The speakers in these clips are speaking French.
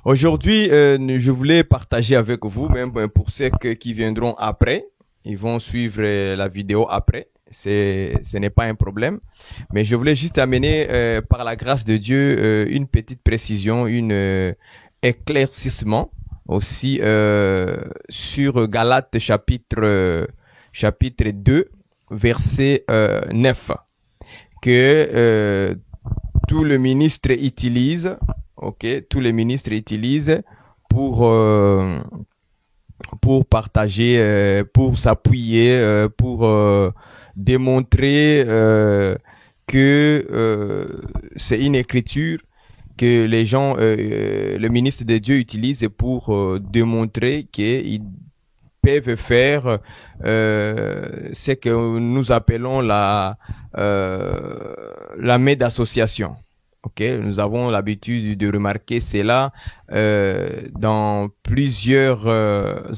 Aujourd'hui, je voulais partager avec vous, même pour ceux qui viendront après, ils vont suivre la vidéo après. Ce n'est pas un problème, mais je voulais juste amener, par la grâce de Dieu, une petite précision, une éclaircissement aussi sur Galates chapitre 2, verset 9, que tout le ministre utilise, ok, tous les ministres utilisent pour pour partager, pour s'appuyer, pour démontrer que c'est une écriture que les gens, le ministre de Dieu utilise pour démontrer qu'ils peuvent faire ce que nous appelons la main d'association. Ok, nous avons l'habitude de remarquer cela dans plusieurs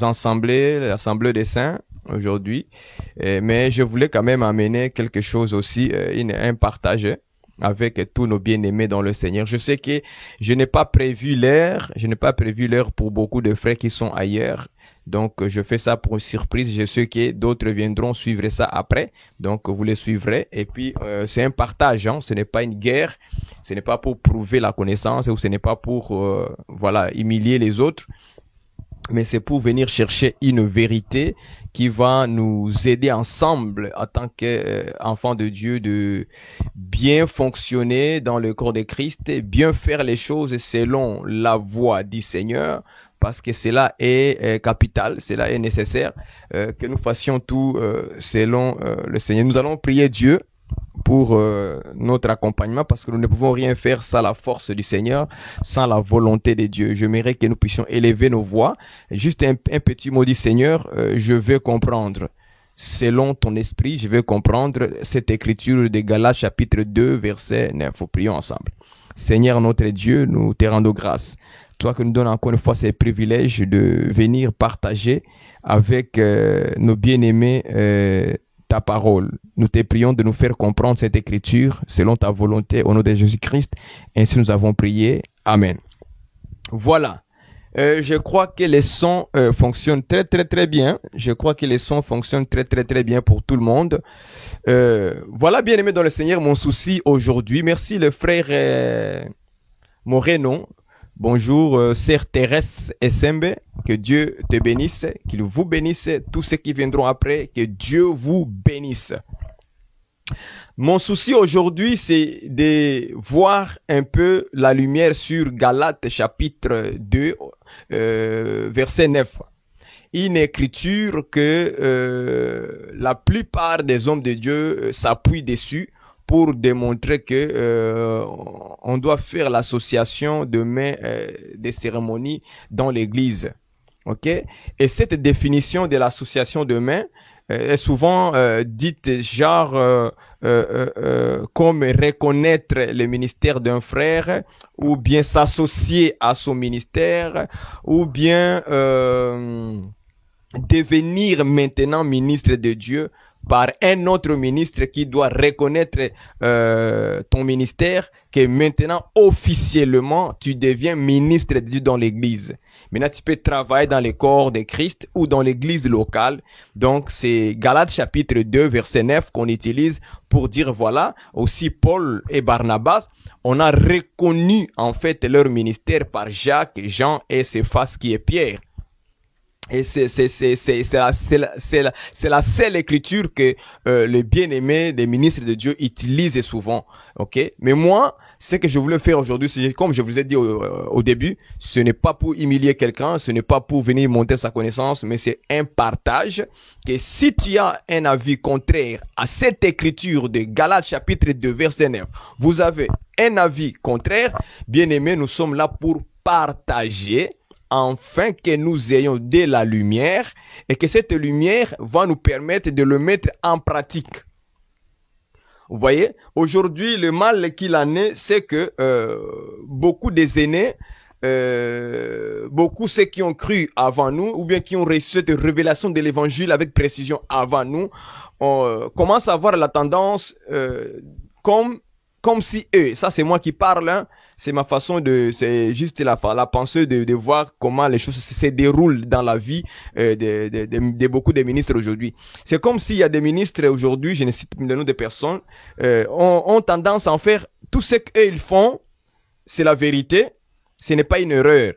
assemblées, l'Assemblée des Saints aujourd'hui. Mais je voulais quand même amener quelque chose aussi, un partage avec tous nos bien-aimés dans le Seigneur. Je sais que je n'ai pas prévu l'heure pour beaucoup de frères qui sont ailleurs. Donc, je fais ça pour une surprise. Je sais que d'autres viendront suivre ça après. Donc, vous les suivrez. Et puis, c'est un partage. Hein. Ce n'est pas une guerre. Ce n'est pas pour prouver la connaissance ou ce n'est pas pour voilà, humilier les autres. Mais c'est pour venir chercher une vérité qui va nous aider ensemble en tant qu'enfants de Dieu de bien fonctionner dans le corps de Christ, bien faire les choses selon la voie du Seigneur, parce que cela est capital, cela est nécessaire, que nous fassions tout selon le Seigneur. Nous allons prier Dieu pour notre accompagnement parce que nous ne pouvons rien faire sans la force du Seigneur, sans la volonté de Dieu. J'aimerais que nous puissions élever nos voix. Juste un petit mot du Seigneur, je veux comprendre. Selon ton esprit, je veux comprendre cette écriture de Galates chapitre 2, verset 9. Prions ensemble. Seigneur notre Dieu, nous te rendons grâce. Toi que nous donnes encore une fois ces privilèges de venir partager avec nos bien-aimés ta parole. Nous te prions de nous faire comprendre cette écriture selon ta volonté au nom de Jésus-Christ. Ainsi nous avons prié. Amen. Voilà. Je crois que les sons fonctionnent très bien. Je crois que les sons fonctionnent très bien pour tout le monde. Voilà, bien aimé dans le Seigneur, mon souci aujourd'hui. Merci le frère Moreno. Bonjour, sœur Thérèse Essembe, que Dieu te bénisse, qu'il vous bénisse, tous ceux qui viendront après, que Dieu vous bénisse. Mon souci aujourd'hui, c'est de voir un peu la lumière sur Galates chapitre 2, verset 9. Une écriture que la plupart des hommes de Dieu s'appuient dessus pour démontrer que on doit faire l'association de mains des cérémonies dans l'église. Ok? Et cette définition de l'association de mains est souvent dite genre comme reconnaître le ministère d'un frère ou bien s'associer à son ministère ou bien devenir maintenant ministre de Dieu par un autre ministre qui doit reconnaître ton ministère, que maintenant officiellement tu deviens ministre de Dieu dans l'église. Maintenant tu peux travailler dans le corps de Christ ou dans l'église locale. Donc c'est Galates chapitre 2 verset 9 qu'on utilise pour dire voilà, aussi Paul et Barnabas, on a reconnu en fait leur ministère par Jacques, Jean et Céphas qui est Pierre. Et c'est la seule écriture que les bien-aimés des ministres de Dieu utilisent souvent. Ok? Mais moi, ce que je voulais faire aujourd'hui, c'est comme je vous ai dit au début, ce n'est pas pour humilier quelqu'un, ce n'est pas pour venir monter sa connaissance, mais c'est un partage que si tu as un avis contraire à cette écriture de Galates chapitre 2 verset 9, vous avez un avis contraire, bien-aimés, nous sommes là pour partager afin que nous ayons de la lumière et que cette lumière va nous permettre de le mettre en pratique. Vous voyez, aujourd'hui, le mal qu'il en est, c'est que beaucoup des aînés, beaucoup ceux qui ont cru avant nous ou bien qui ont reçu cette révélation de l'évangile avec précision avant nous, commencent à avoir la tendance comme si eux, ça c'est moi qui parle, hein, C'est ma façon c'est juste la pensée de voir comment les choses se déroulent dans la vie de beaucoup de ministres aujourd'hui. C'est comme s'il y a des ministres aujourd'hui, je ne cite pas le nom de personnes, ont tendance à en faire tout ce qu'eux ils font, c'est la vérité, ce n'est pas une erreur.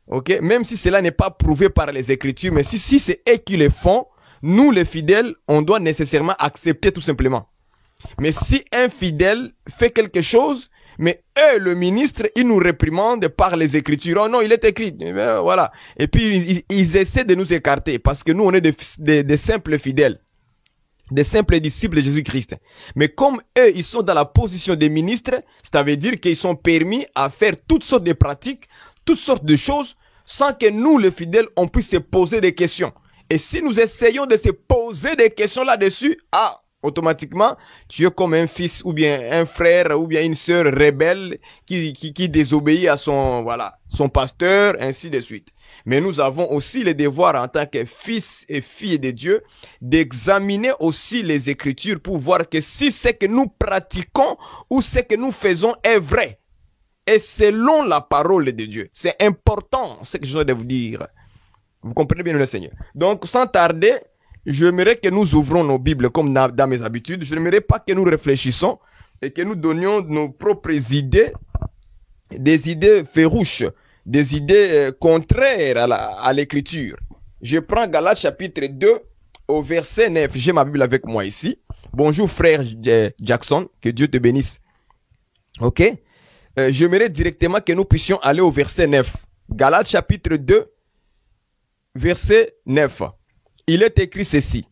Okay? Même si cela n'est pas prouvé par les Écritures, mais si c'est eux qui le font, nous les fidèles, on doit nécessairement accepter tout simplement. Mais si un fidèle fait quelque chose, mais eux, le ministre, ils nous réprimandent par les Écritures. Oh non, il est écrit. Voilà. Et puis, ils essaient de nous écarter parce que nous, on est des simples fidèles, des simples disciples de Jésus-Christ. Mais comme eux, ils sont dans la position des ministres, ça veut dire qu'ils sont permis à faire toutes sortes de pratiques, toutes sortes de choses, sans que nous, les fidèles, on puisse se poser des questions. Et si nous essayons de se poser des questions là-dessus, automatiquement, tu es comme un fils ou bien un frère ou bien une sœur rebelle qui désobéit à son pasteur, ainsi de suite. Mais nous avons aussi le devoir en tant que fils et filles de Dieu d'examiner aussi les Écritures pour voir que si ce que nous pratiquons ou ce que nous faisons est vrai et selon la parole de Dieu. C'est important ce que je viens de vous dire. Vous comprenez bien le Seigneur. Donc, sans tarder, j'aimerais que nous ouvrons nos Bibles comme dans mes habitudes. Je n'aimerais pas que nous réfléchissons et que nous donnions nos propres idées, des idées farouches, des idées contraires à l'écriture. Je prends Galates chapitre 2 au verset 9. J'ai ma Bible avec moi ici. Bonjour frère Jackson, que Dieu te bénisse. Ok? J'aimerais directement que nous puissions aller au verset 9. Galates chapitre 2, verset 9. Il est écrit ceci.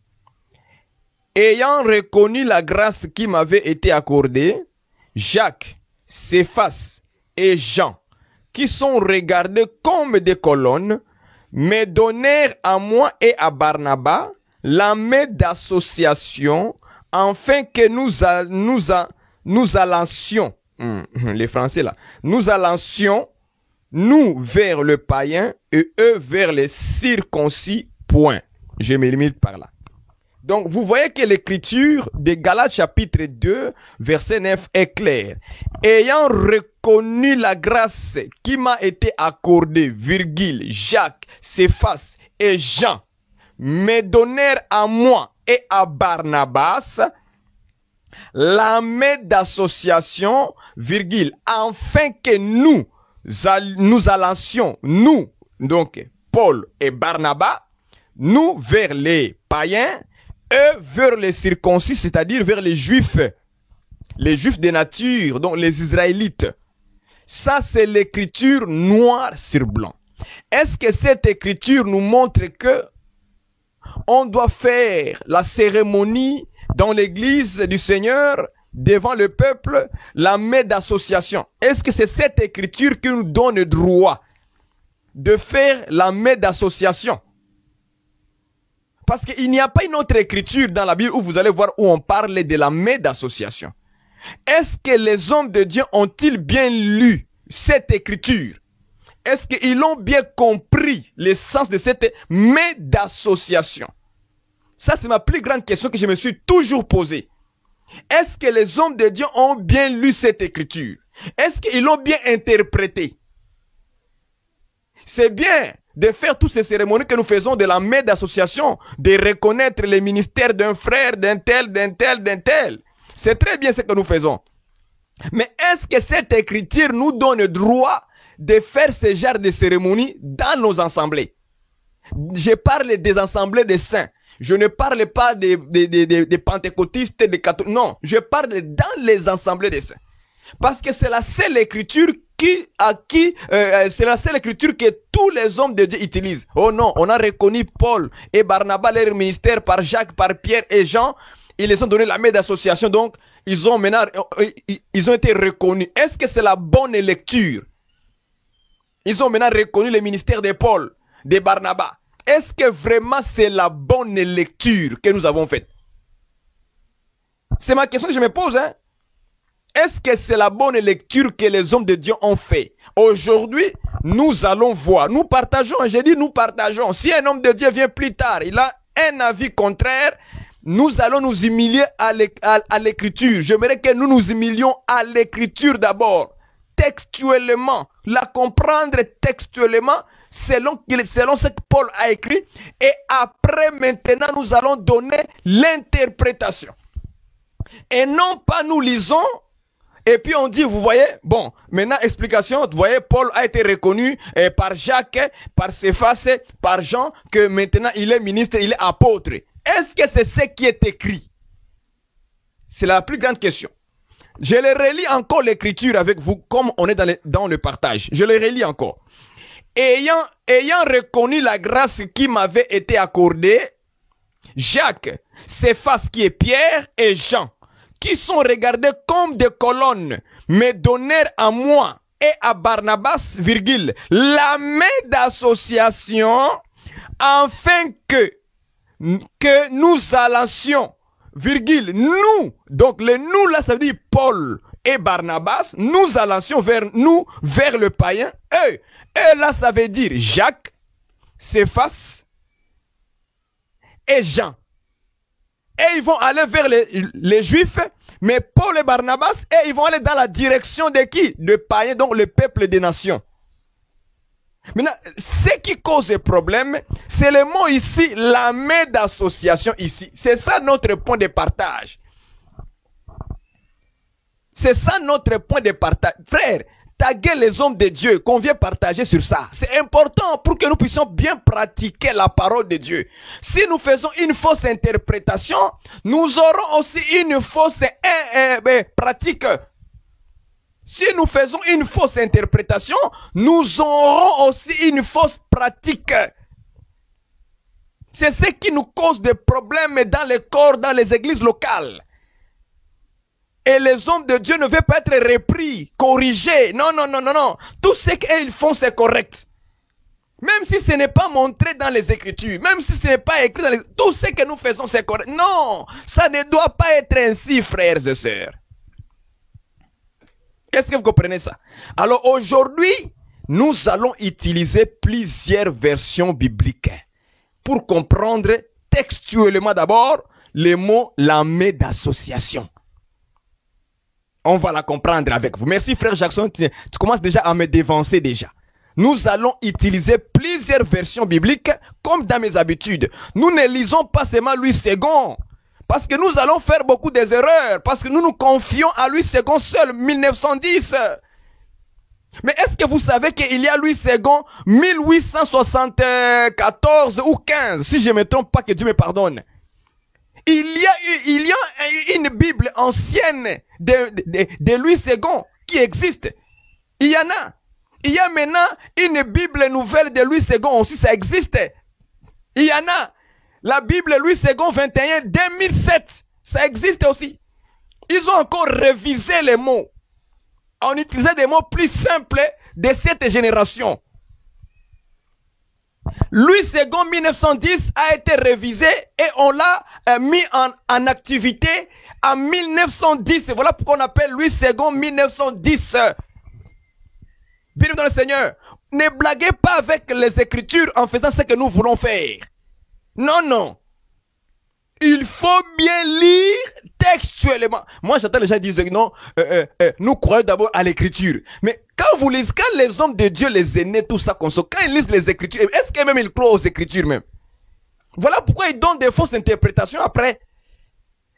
Ayant reconnu la grâce qui m'avait été accordée, Jacques, Céphas et Jean, qui sont regardés comme des colonnes, me donnèrent à moi et à Barnabas la main d'association, afin que nous allancions, les Français là, nous allancions, nous vers le païen et eux vers les circoncis, point. Je me limite par là. Donc, vous voyez que l'écriture de Galates chapitre 2, verset 9 est claire. Ayant reconnu la grâce qui m'a été accordée, virgule, Jacques, Céphas et Jean, me donnèrent à moi et à Barnabas la main d'association, virgule, afin que nous allancions, nous, donc Paul et Barnabas, nous vers les païens, eux vers les circoncis, c'est-à-dire vers les juifs de nature, donc les Israélites. Ça, c'est l'écriture noir sur blanc. Est-ce que cette écriture nous montre que on doit faire la cérémonie dans l'église du Seigneur devant le peuple, la main d'association? Est-ce que c'est cette écriture qui nous donne le droit de faire la main d'association? Parce qu'il n'y a pas une autre écriture dans la Bible où vous allez voir où on parle de la main d'association. Est-ce que les hommes de Dieu ont-ils bien lu cette écriture? Est-ce qu'ils ont bien compris le sens de cette main d'association? Ça, c'est ma plus grande question que je me suis toujours posée. Est-ce que les hommes de Dieu ont bien lu cette écriture? Est-ce qu'ils l'ont bien interprétée? C'est bien de faire toutes ces cérémonies que nous faisons de la main d'association, de reconnaître les ministères d'un frère, d'un tel, d'un tel, d'un tel. C'est très bien ce que nous faisons. Mais est-ce que cette écriture nous donne le droit de faire ce genre de cérémonies dans nos assemblées? Je parle des assemblées des saints. Je ne parle pas des pentecôtistes, des catholiques. Non, je parle dans les assemblées des saints. Parce que c'est la seule écriture c'est la seule écriture que tous les hommes de Dieu utilisent. Oh non, on a reconnu Paul et Barnabas, leur ministère, par Jacques, par Pierre et Jean. Ils les ont donné la main d'association, donc ils ont été reconnus. Est-ce que c'est la bonne lecture? Ils ont maintenant reconnu le ministère de Paul, de Barnabas. Est-ce que vraiment c'est la bonne lecture que nous avons faite? C'est ma question que je me pose, hein? Est-ce que c'est la bonne lecture que les hommes de Dieu ont fait? Aujourd'hui, nous allons voir. Nous partageons, j'ai dit nous partageons. Si un homme de Dieu vient plus tard, il a un avis contraire, nous allons nous humilier à l'écriture. J'aimerais que nous nous humilions à l'écriture d'abord. textuellement, la comprendre textuellement, selon ce que Paul a écrit. Et après, maintenant, nous allons donner l'interprétation. Et non pas nous lisons, et puis on dit, vous voyez, bon, maintenant, explication, vous voyez, Paul a été reconnu par Jacques, par Céphas, par Jean, que maintenant il est ministre, il est apôtre. Est-ce que c'est ce qui est écrit? C'est la plus grande question. Je le relis encore l'écriture avec vous, comme on est dans le partage. Je le relis encore. Ayant reconnu la grâce qui m'avait été accordée, Jacques, Céphas qui est Pierre et Jean, qui sont regardés comme des colonnes, me donnèrent à moi et à Barnabas, virgule, la main d'association, afin que nous allions, virgule, nous, donc le nous là, ça veut dire Paul et Barnabas, nous allions vers le païen, eux là, ça veut dire Jacques, Céphas et Jean. Et ils vont aller vers les Juifs, mais Paul et Barnabas, et ils vont aller dans la direction de qui? De païens, donc le peuple des nations. Maintenant, ce qui cause le problème, c'est le mot ici, la main d'association ici. C'est ça notre point de partage. C'est ça notre point de partage. Frère, taguer les hommes de Dieu, qu'on vient partager sur ça. C'est important pour que nous puissions bien pratiquer la parole de Dieu. Si nous faisons une fausse interprétation, nous aurons aussi une fausse pratique. Si nous faisons une fausse interprétation, nous aurons aussi une fausse pratique. C'est ce qui nous cause des problèmes dans les corps, dans les églises locales. Et les hommes de Dieu ne veulent pas être repris, corrigés. Non, non, non, non, non. Tout ce qu'ils font, c'est correct. Même si ce n'est pas montré dans les Écritures, même si ce n'est pas écrit dans les... Tout ce que nous faisons, c'est correct. Non, ça ne doit pas être ainsi, frères et sœurs. Est-ce que vous comprenez ça? Alors aujourd'hui, nous allons utiliser plusieurs versions bibliques pour comprendre textuellement d'abord le mot la main d'association. On va la comprendre avec vous. Merci frère Jackson, tu commences déjà à me dévancer déjà. Nous allons utiliser plusieurs versions bibliques comme dans mes habitudes. Nous ne lisons pas seulement Louis II parce que nous allons faire beaucoup d'erreurs, parce que nous nous confions à Louis II seul, 1910. Mais est-ce que vous savez qu'il y a Louis II 1874 ou 15, si je ne me trompe pas, que Dieu me pardonne. Il y a une Bible ancienne de Louis II qui existe. Il y en a. Il y a maintenant une Bible nouvelle de Louis II aussi, ça existe. Il y en a. La Bible Louis II 21 2007, ça existe aussi. Ils ont encore révisé les mots. On utilisait des mots plus simples de cette génération. Louis II 1910 a été révisé et on l'a mis en activité en 1910. Voilà pourquoi on appelle Louis II 1910. Bien dans le Seigneur, ne blaguez pas avec les Écritures en faisant ce que nous voulons faire. Non, non. Il faut bien lire textuellement. Moi, j'entends les gens dire non, nous croyons d'abord à l'écriture. Mais quand vous lisez, quand les hommes de Dieu, les aînés, tout ça, quand ils lisent les écritures, est-ce que même ils croient aux écritures même? Voilà pourquoi ils donnent des fausses interprétations après.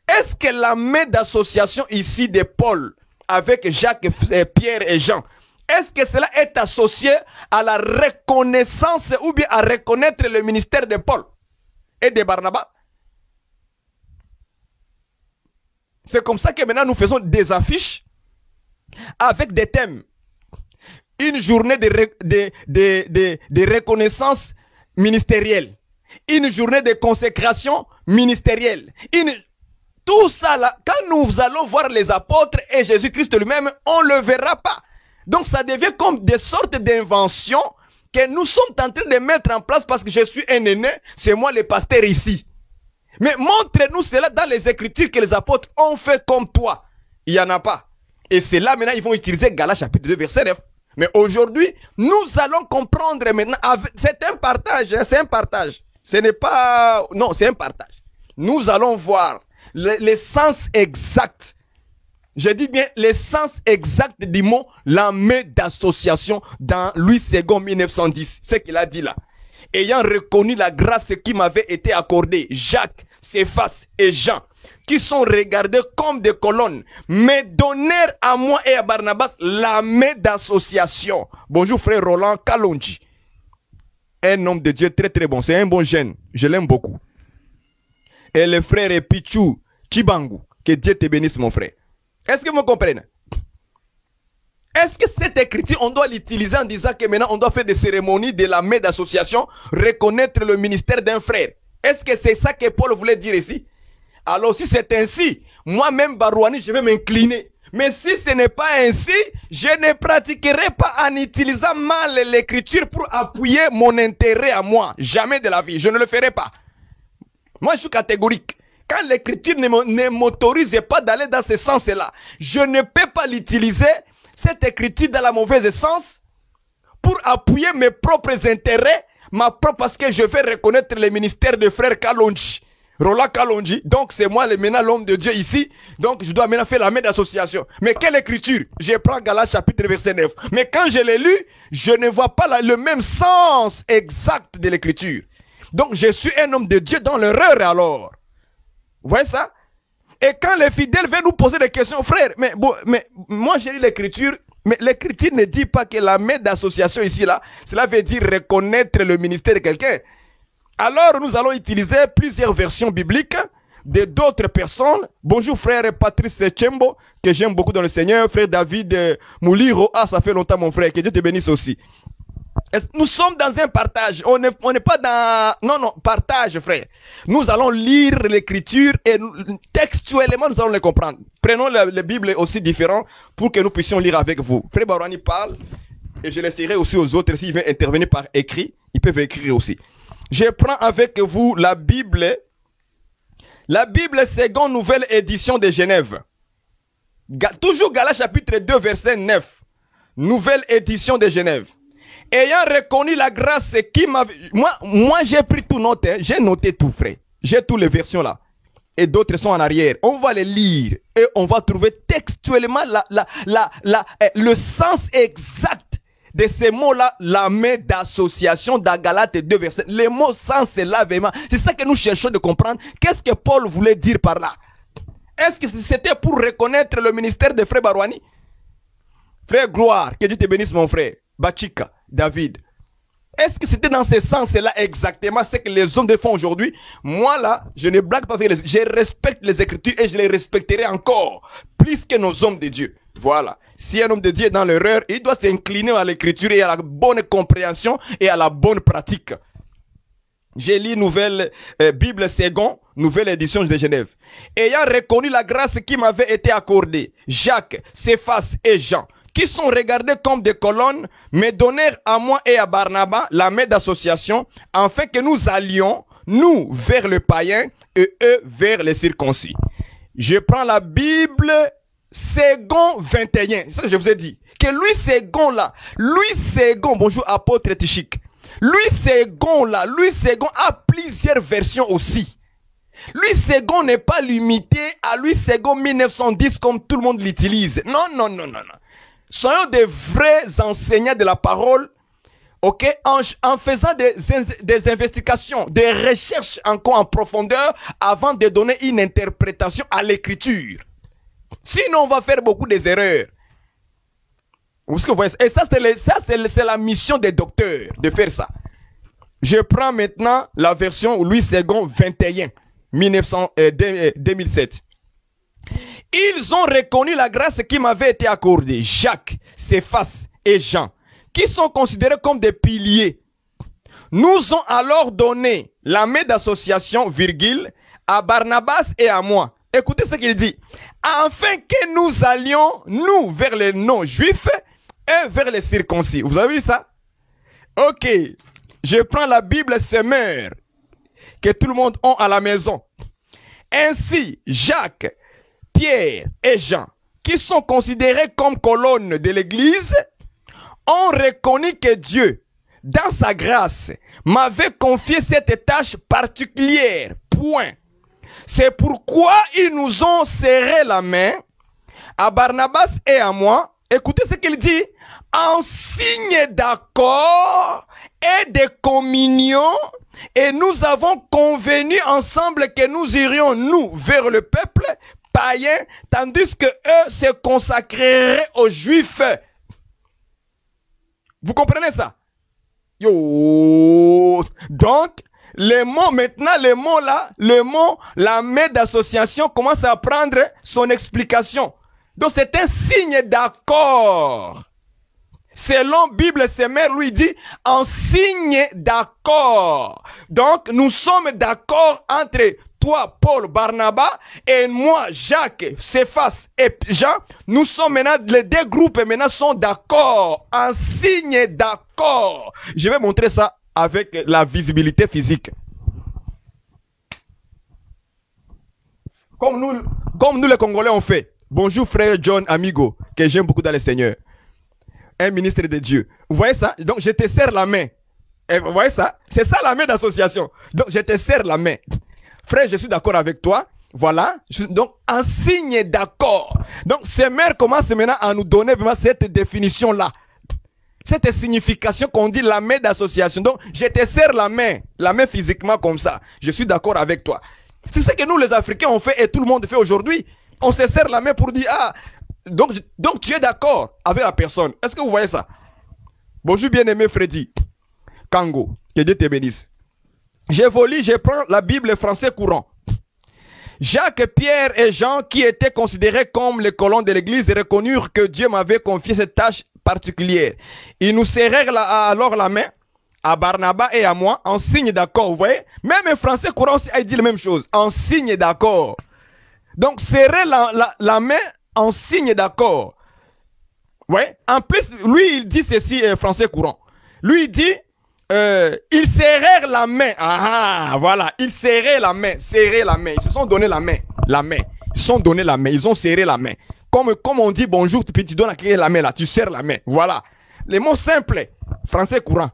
Est-ce que la main d'association ici de Paul avec Jacques, Pierre et Jean, est-ce que cela est associé à la reconnaissance ou bien à reconnaître le ministère de Paul et de Barnabas? C'est comme ça que maintenant nous faisons des affiches avec des thèmes. Une journée de reconnaissance ministérielle. Une journée de consécration ministérielle. Tout ça là, quand nous allons voir les apôtres et Jésus-Christ lui-même, on ne le verra pas. Donc ça devient comme des sortes d'inventions que nous sommes en train de mettre en place parce que je suis un aîné, c'est moi le pasteur ici. Mais montre-nous cela dans les Écritures que les apôtres ont fait comme toi. Il n'y en a pas. Et c'est là maintenant ils vont utiliser Galates chapitre 2 verset 9. Mais aujourd'hui, nous allons comprendre maintenant, c'est un partage, c'est un partage. Ce n'est pas... Non, c'est un partage. Nous allons voir le sens exact Je dis bien l'essence exacte du mot la main d'association dans Louis II 1910. C'est ce qu'il a dit là. Ayant reconnu la grâce qui m'avait été accordée, Jacques, Céphas et Jean, qui sont regardés comme des colonnes, me donnèrent à moi et à Barnabas la main d'association. Bonjour frère Roland Kalonji. Un homme de Dieu très très bon. C'est un bon jeune. Je l'aime beaucoup. Et le frère Pichou Chibangu. Que Dieu te bénisse mon frère. Est-ce que vous comprenez? Est-ce que cette écriture, on doit l'utiliser en disant que maintenant on doit faire des cérémonies de la main d'association, reconnaître le ministère d'un frère? Est-ce que c'est ça que Paul voulait dire ici? Alors si c'est ainsi, moi-même Barouani, je vais m'incliner. Mais si ce n'est pas ainsi, je ne pratiquerai pas en utilisant mal l'écriture pour appuyer mon intérêt à moi. Jamais de la vie, je ne le ferai pas. Moi je suis catégorique. Quand l'écriture ne m'autorise pas d'aller dans ce sens-là, je ne peux pas l'utiliser, cette écriture dans la mauvaise sens, pour appuyer mes propres intérêts, parce que je vais reconnaître le ministère de frère Kalonji, Roland Kalonji. Donc c'est moi maintenant l'homme de Dieu ici, donc je dois maintenant faire la main d'association. Mais quelle écriture? Je prends Galates chapitre verset 9. Mais quand je l'ai lu, je ne vois pas le même sens exact de l'écriture. Donc je suis un homme de Dieu dans l'erreur alors. Vous voyez ça? Et quand les fidèles viennent nous poser des questions, frère, mais moi j'ai lu l'écriture, mais l'écriture ne dit pas que la main d'association ici, là, cela veut dire reconnaître le ministère de quelqu'un. Alors nous allons utiliser plusieurs versions bibliques de d'autres personnes. Bonjour frère Patrice Tchembo, que j'aime beaucoup dans le Seigneur. Frère David Mouliro, ah ça fait longtemps mon frère, que Dieu te bénisse aussi. Nous sommes dans un partage. On n'est pas dans... Non, partage, frère. Nous allons lire l'écriture et textuellement, nous allons les comprendre. Prenons la Bible aussi différent pour que nous puissions lire avec vous. Frère Barouani parle et je laisserai aussi aux autres, s'ils veulent intervenir par écrit, ils peuvent écrire aussi. Je prends avec vous la Bible seconde nouvelle édition de Genève. Toujours Galates chapitre 2, verset 9. Nouvelle édition de Genève. Ayant reconnu la grâce qui m'avait... Moi j'ai pris tout note, hein. J'ai noté tout, frère. J'ai toutes les versions là. Et d'autres sont en arrière. On va les lire et on va trouver textuellement le sens exact de ces mots-là, la main d'association dans Galates 2 versets. Les mots sens là vraiment. C'est ça que nous cherchons de comprendre. Qu'est-ce que Paul voulait dire par là? Est-ce que c'était pour reconnaître le ministère de frère Barouani? Frère Gloire, que Dieu te bénisse mon frère. Bachika, David. Est-ce que c'était dans ce sens-là exactement ce que les hommes font aujourd'hui? Moi là, je ne blague pas avec les... Je respecte les Écritures et je les respecterai encore plus que nos hommes de Dieu. Voilà. Si un homme de Dieu est dans l'erreur, il doit s'incliner à l'Écriture et à la bonne compréhension et à la bonne pratique. J'ai lu nouvelle Bible seconde, nouvelle édition de Genève. Ayant reconnu la grâce qui m'avait été accordée, Jacques, Céphas et Jean, qui sont regardés comme des colonnes, me donnèrent à moi et à Barnabas la main d'association, afin que nous allions, nous, vers le païen et eux vers les circoncis. Je prends la Bible second 21. Ça, je vous ai dit. Que Louis second là, Louis second, bonjour apôtre Tichik. Louis second là, Louis second a plusieurs versions aussi. Louis second n'est pas limité à Louis second 1910 comme tout le monde l'utilise. Non. Soyons des vrais enseignants de la parole, ok, en faisant des investigations, des recherches encore en profondeur avant de donner une interprétation à l'écriture. Sinon, on va faire beaucoup d'erreurs. Et ça, c'est la mission des docteurs, de faire ça. Je prends maintenant la version Louis II 21, 2007. Ils ont reconnu la grâce qui m'avait été accordée. Jacques, Céphas et Jean, qui sont considérés comme des piliers, nous ont alors donné la main d'association, à Barnabas et à moi. Écoutez ce qu'il dit. Afin que nous allions, nous, vers les non-juifs et vers les circoncis. Vous avez vu ça? Ok. Je prends la Bible Semeur que tout le monde a à la maison. Ainsi, Jacques, Pierre et Jean, qui sont considérés comme colonnes de l'Église, ont reconnu que Dieu, dans sa grâce, m'avait confié cette tâche particulière. Point. C'est pourquoi ils nous ont serré la main à Barnabas et à moi, écoutez ce qu'il dit, en signe d'accord et de communion, et nous avons convenu ensemble que nous irions, nous, vers le peuple païen, tandis que eux se consacreraient aux Juifs. Vous comprenez ça? Yo! Donc, les mots maintenant, les mots là, le mot, la main d'association commence à prendre son explication. Donc, c'est un signe d'accord. Selon Bible, ses mères lui dit en signe d'accord. Donc, nous sommes d'accord entre toi, Paul, Barnabas, et moi, Jacques, Céphas et Jean. Nous sommes maintenant, les deux groupes maintenant sont d'accord. En signe d'accord. Je vais montrer ça avec la visibilité physique. Comme nous les Congolais on fait. Bonjour frère John Amigo, que j'aime beaucoup dans le Seigneur. Un ministre de Dieu. Vous voyez ça? Donc je te serre la main. Et vous voyez ça? C'est ça la main d'association. Donc je te serre la main. Frère, je suis d'accord avec toi. Voilà. Donc en signe d'accord. Donc ces mères commencent maintenant à nous donner vraiment cette définition-là. Cette signification qu'on dit la main d'association. Donc je te serre la main physiquement comme ça. Je suis d'accord avec toi. C'est ce que nous les Africains on fait et tout le monde fait aujourd'hui. On se serre la main pour dire ah. Donc tu es d'accord avec la personne. Est-ce que vous voyez ça? Bonjour bien-aimé Freddy Kango, que Dieu te bénisse. J'évolue, je prends la Bible français courant. Jacques, Pierre et Jean, qui étaient considérés comme les colons de l'église, reconnurent que Dieu m'avait confié cette tâche particulière. Ils nous serrèrent alors la main à Barnabas et à moi en signe d'accord. Vous voyez? Même en français courant aussi, il dit la même chose. En signe d'accord. Donc serrer la main en signe d'accord. Ouais. En plus, lui, il dit ceci, français courant. Lui, il dit, ils serrèrent la main. Ah, voilà. Ils serraient la main. Serrer la main. Ils se sont donné la main. La main. Ils se sont donné la main. Ils ont serré la main. Comme on dit bonjour, puis tu donnes à quelqu'un la main là. Tu serres la main. Voilà. Les mots simples. Français courant.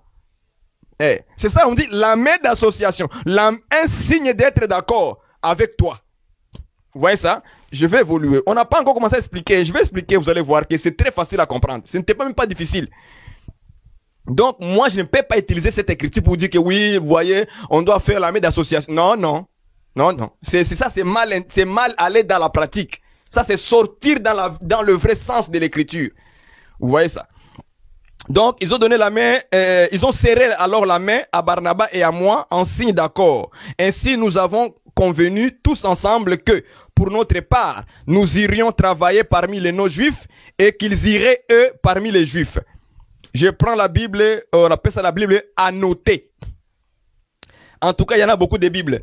Eh, c'est ça, on dit la main d'association. Un signe d'être d'accord avec toi. Vous voyez ça? Je vais évoluer. On n'a pas encore commencé à expliquer. Je vais expliquer, vous allez voir que c'est très facile à comprendre. Ce n'était même pas difficile. Donc, moi, je ne peux pas utiliser cette écriture pour dire que oui, vous voyez, on doit faire la main d'association. Non, non. Non, non. C'est ça, c'est mal aller dans la pratique. Ça, c'est sortir dans le vrai sens de l'écriture. Vous voyez ça? Donc, ils ont donné la main, ils ont serré alors la main à Barnabas et à moi en signe d'accord. Ainsi, nous avons convenu tous ensemble que, pour notre part, nous irions travailler parmi les non-juifs et qu'ils iraient, eux, parmi les juifs. Je prends la Bible, on appelle ça la Bible annotée. En tout cas, il y en a beaucoup de Bibles.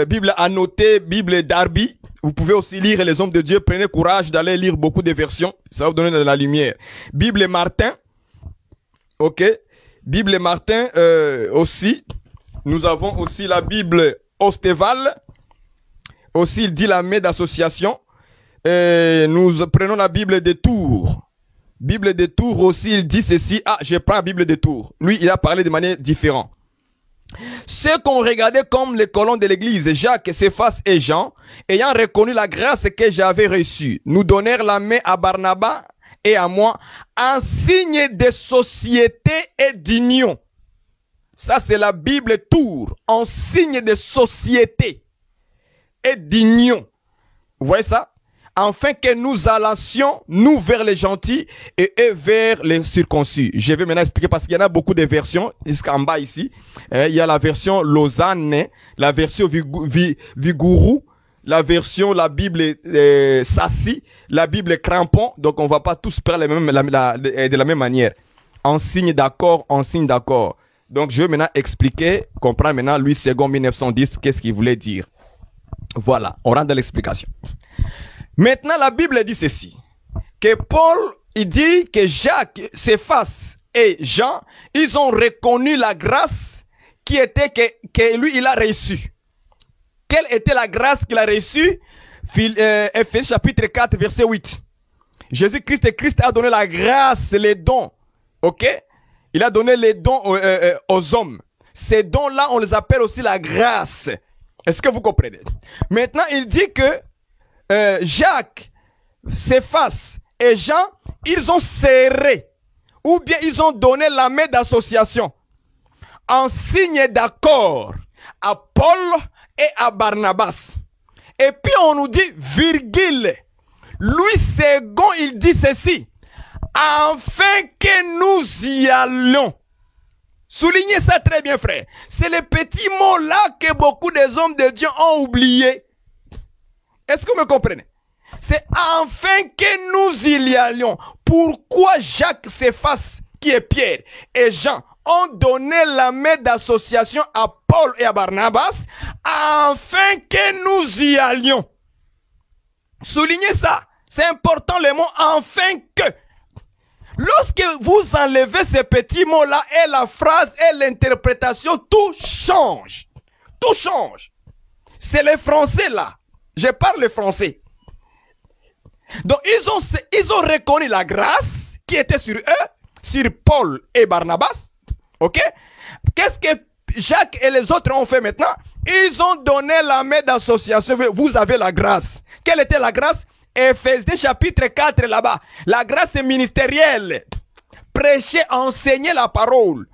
Bible annotée, Bible Darby. Vous pouvez aussi lire les hommes de Dieu. Prenez courage d'aller lire beaucoup de versions. Ça va vous donner de la lumière. Bible Martin. Ok. Bible Martin aussi. Nous avons aussi la Bible Osteval. Aussi, il dit la main d'association. Nous prenons la Bible de Tours. Bible de Tours aussi, il dit ceci. Ah, je prends la Bible de Tours. Lui, il a parlé de manière différente. Ceux qu'on regardait comme les colons de l'église, Jacques, Céphas et Jean, ayant reconnu la grâce que j'avais reçue, nous donnèrent la main à Barnabas et à moi en signe de société et d'union. Ça, c'est la Bible Tours, en signe de société et d'union. Vous voyez ça? Afin que nous allassions, nous, vers les gentils et eux vers les circoncis. Je vais maintenant expliquer parce qu'il y en a beaucoup de versions jusqu'en bas ici. Il y a la version Lausanne, la version Vigourou, la version la Bible Sassi, la Bible Crampon. Donc on ne va pas tous parler de la même manière. En signe d'accord, en signe d'accord. Donc je vais maintenant expliquer, comprendre maintenant Louis II 1910, qu'est-ce qu'il voulait dire. Voilà, on rentre dans l'explication. Maintenant, la Bible dit ceci, que Paul, il dit que Jacques, Céphas et Jean, ils ont reconnu la grâce qui était que lui, il a reçue. Quelle était la grâce qu'il a reçue? Ephésiens chapitre 4, verset 8. Christ a donné la grâce, les dons. Ok? Il a donné les dons aux hommes. Ces dons-là, on les appelle aussi la grâce. Est-ce que vous comprenez? Maintenant, il dit que Jacques, Céphas et Jean, ils ont serré, ou bien ils ont donné la main d'association en signe d'accord à Paul et à Barnabas. Et puis on nous dit, virgule, Louis II, il dit ceci, afin que nous y allions. Soulignez ça très bien, frère. C'est le petit mot là que beaucoup des hommes de Dieu ont oublié. Est-ce que vous me comprenez? C'est afin que nous y allions. Pourquoi Jacques, Céphas, qui est Pierre, et Jean ont donné la main d'association à Paul et à Barnabas afin que nous y allions? Soulignez ça. C'est important le mot afin que. Lorsque vous enlevez ces petits mots-là et la phrase et l'interprétation, tout change. Tout change. C'est les Français là. Je parle le français. Donc ils ont reconnu la grâce qui était sur eux, sur Paul et Barnabas. Ok? Qu'est-ce que Jacques et les autres ont fait maintenant? Ils ont donné la main d'association. Vous avez la grâce. Quelle était la grâce? Éphésiens chapitre 4 là-bas. La grâce ministérielle. Prêcher, enseigner la parole.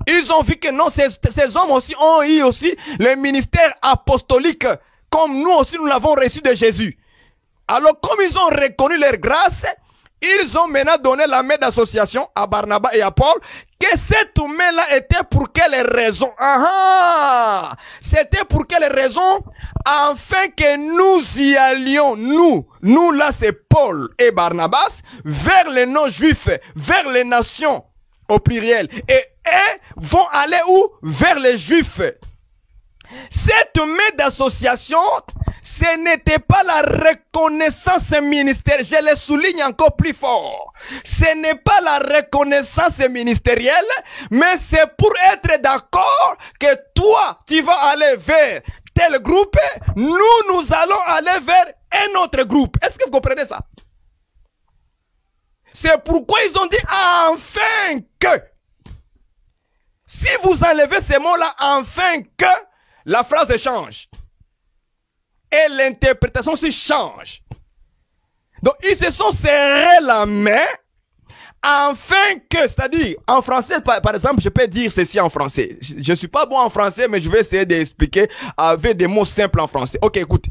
Ils ont vu que non, ces hommes aussi ont eu aussi le ministère apostolique. Comme nous aussi nous l'avons reçu de Jésus. Alors comme ils ont reconnu leur grâce, ils ont maintenant donné la main d'association à Barnabas et à Paul. Que cette main-là était pour quelle raison? C'était pour quelle raison? Afin que nous y allions, nous là c'est Paul et Barnabas, vers les non-juifs, vers les nations au pluriel. Et eux vont aller où? Vers les juifs. Cette main d'association, ce n'était pas la reconnaissance ministérielle. Je le souligne encore plus fort. Ce n'est pas la reconnaissance ministérielle, mais c'est pour être d'accord que toi, tu vas aller vers tel groupe, nous allons aller vers un autre groupe. Est-ce que vous comprenez ça? C'est pourquoi ils ont dit enfin que. Si vous enlevez ces mots-là, enfin que, la phrase change. Et l'interprétation aussi change. Donc, ils se sont serrés la main afin que, c'est-à-dire, en français, par exemple, je peux dire ceci en français. Je ne suis pas bon en français, mais je vais essayer d'expliquer avec des mots simples en français. Ok, écoute.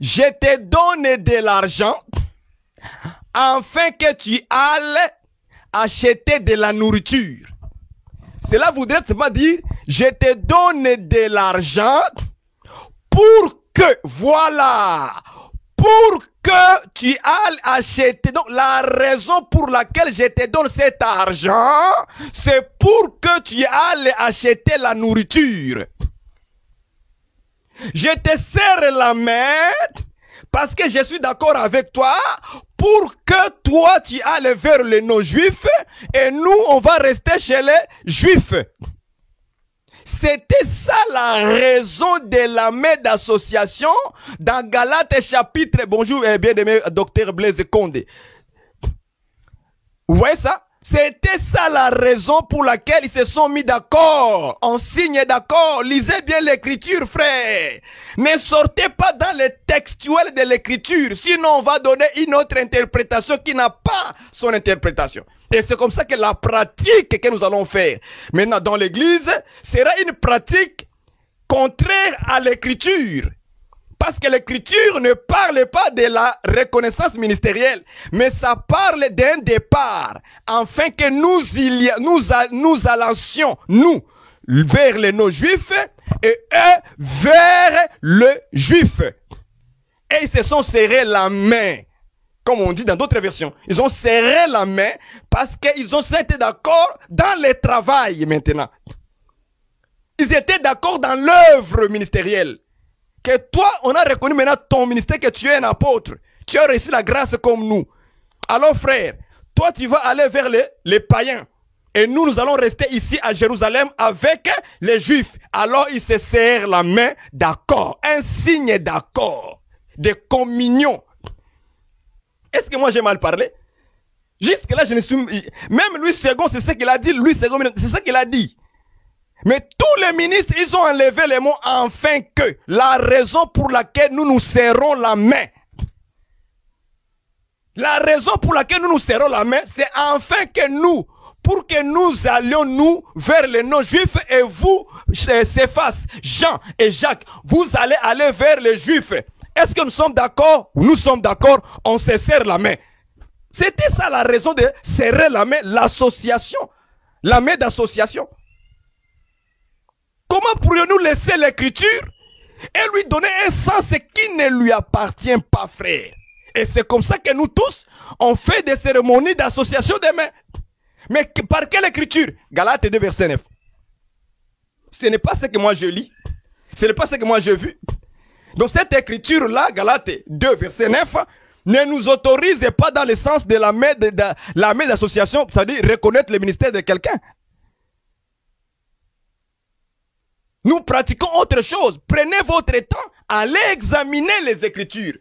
Je te donne de l'argent afin que tu ailles acheter de la nourriture. Cela voudrait pas dire, je te donne de l'argent pour que, voilà, pour que tu ailles acheter. Donc, la raison pour laquelle je te donne cet argent, c'est pour que tu ailles acheter la nourriture. Je te serre la main parce que je suis d'accord avec toi pour que toi tu ailles vers les non-juifs et nous on va rester chez les juifs. C'était ça la raison de la main d'association dans Galates chapitre, bonjour bien-aimé docteur Blaise Condé. Vous voyez ça? C'était ça la raison pour laquelle ils se sont mis d'accord, en signe d'accord. Lisez bien l'écriture, frère. Ne sortez pas dans le textuel de l'écriture, sinon on va donner une autre interprétation qui n'a pas son interprétation. Et c'est comme ça que la pratique que nous allons faire maintenant dans l'église sera une pratique contraire à l'écriture. Parce que l'écriture ne parle pas de la reconnaissance ministérielle, mais ça parle d'un départ, afin que nous allancions, nous, vers les non-juifs et eux vers le juif. Et ils se sont serrés la main, comme on dit dans d'autres versions. Ils ont serré la main parce qu'ils ont été d'accord dans le travail maintenant. Ils étaient d'accord dans l'œuvre ministérielle. Que toi, on a reconnu maintenant ton ministère, que tu es un apôtre. Tu as reçu la grâce comme nous. Alors frère, toi tu vas aller vers les païens. Et nous allons rester ici à Jérusalem avec les juifs. Alors ils se serrent la main d'accord. Un signe d'accord. De communion. Est-ce que moi j'ai mal parlé? Jusque là je ne suis... Même Louis II, c'est ce qu'il a dit. Louis II, c'est ce qu'il a dit. Mais tous les ministres, ils ont enlevé les mots afin que. La raison pour laquelle nous nous serrons la main. La raison pour laquelle nous nous serrons la main, c'est afin que nous, pour que nous allions nous vers les non-juifs et vous, Céphas, Jean et Jacques, vous allez aller vers les juifs. Est-ce que nous sommes d'accord? Nous sommes d'accord, on se serre la main. C'était ça la raison de serrer la main, l'association, la main d'association. Comment pourrions-nous laisser l'écriture et lui donner un sens qui ne lui appartient pas, frère? Et c'est comme ça que nous tous, on fait des cérémonies d'association des mains. Mais par quelle écriture? Galates 2, verset 9. Ce n'est pas ce que moi je lis. Ce n'est pas ce que moi j'ai vu. Donc cette écriture-là, Galates 2, verset 9, ne nous autorise pas dans le sens de la main d'association, c'est-à-dire reconnaître le ministère de quelqu'un. Nous pratiquons autre chose. Prenez votre temps, allez examiner les Écritures.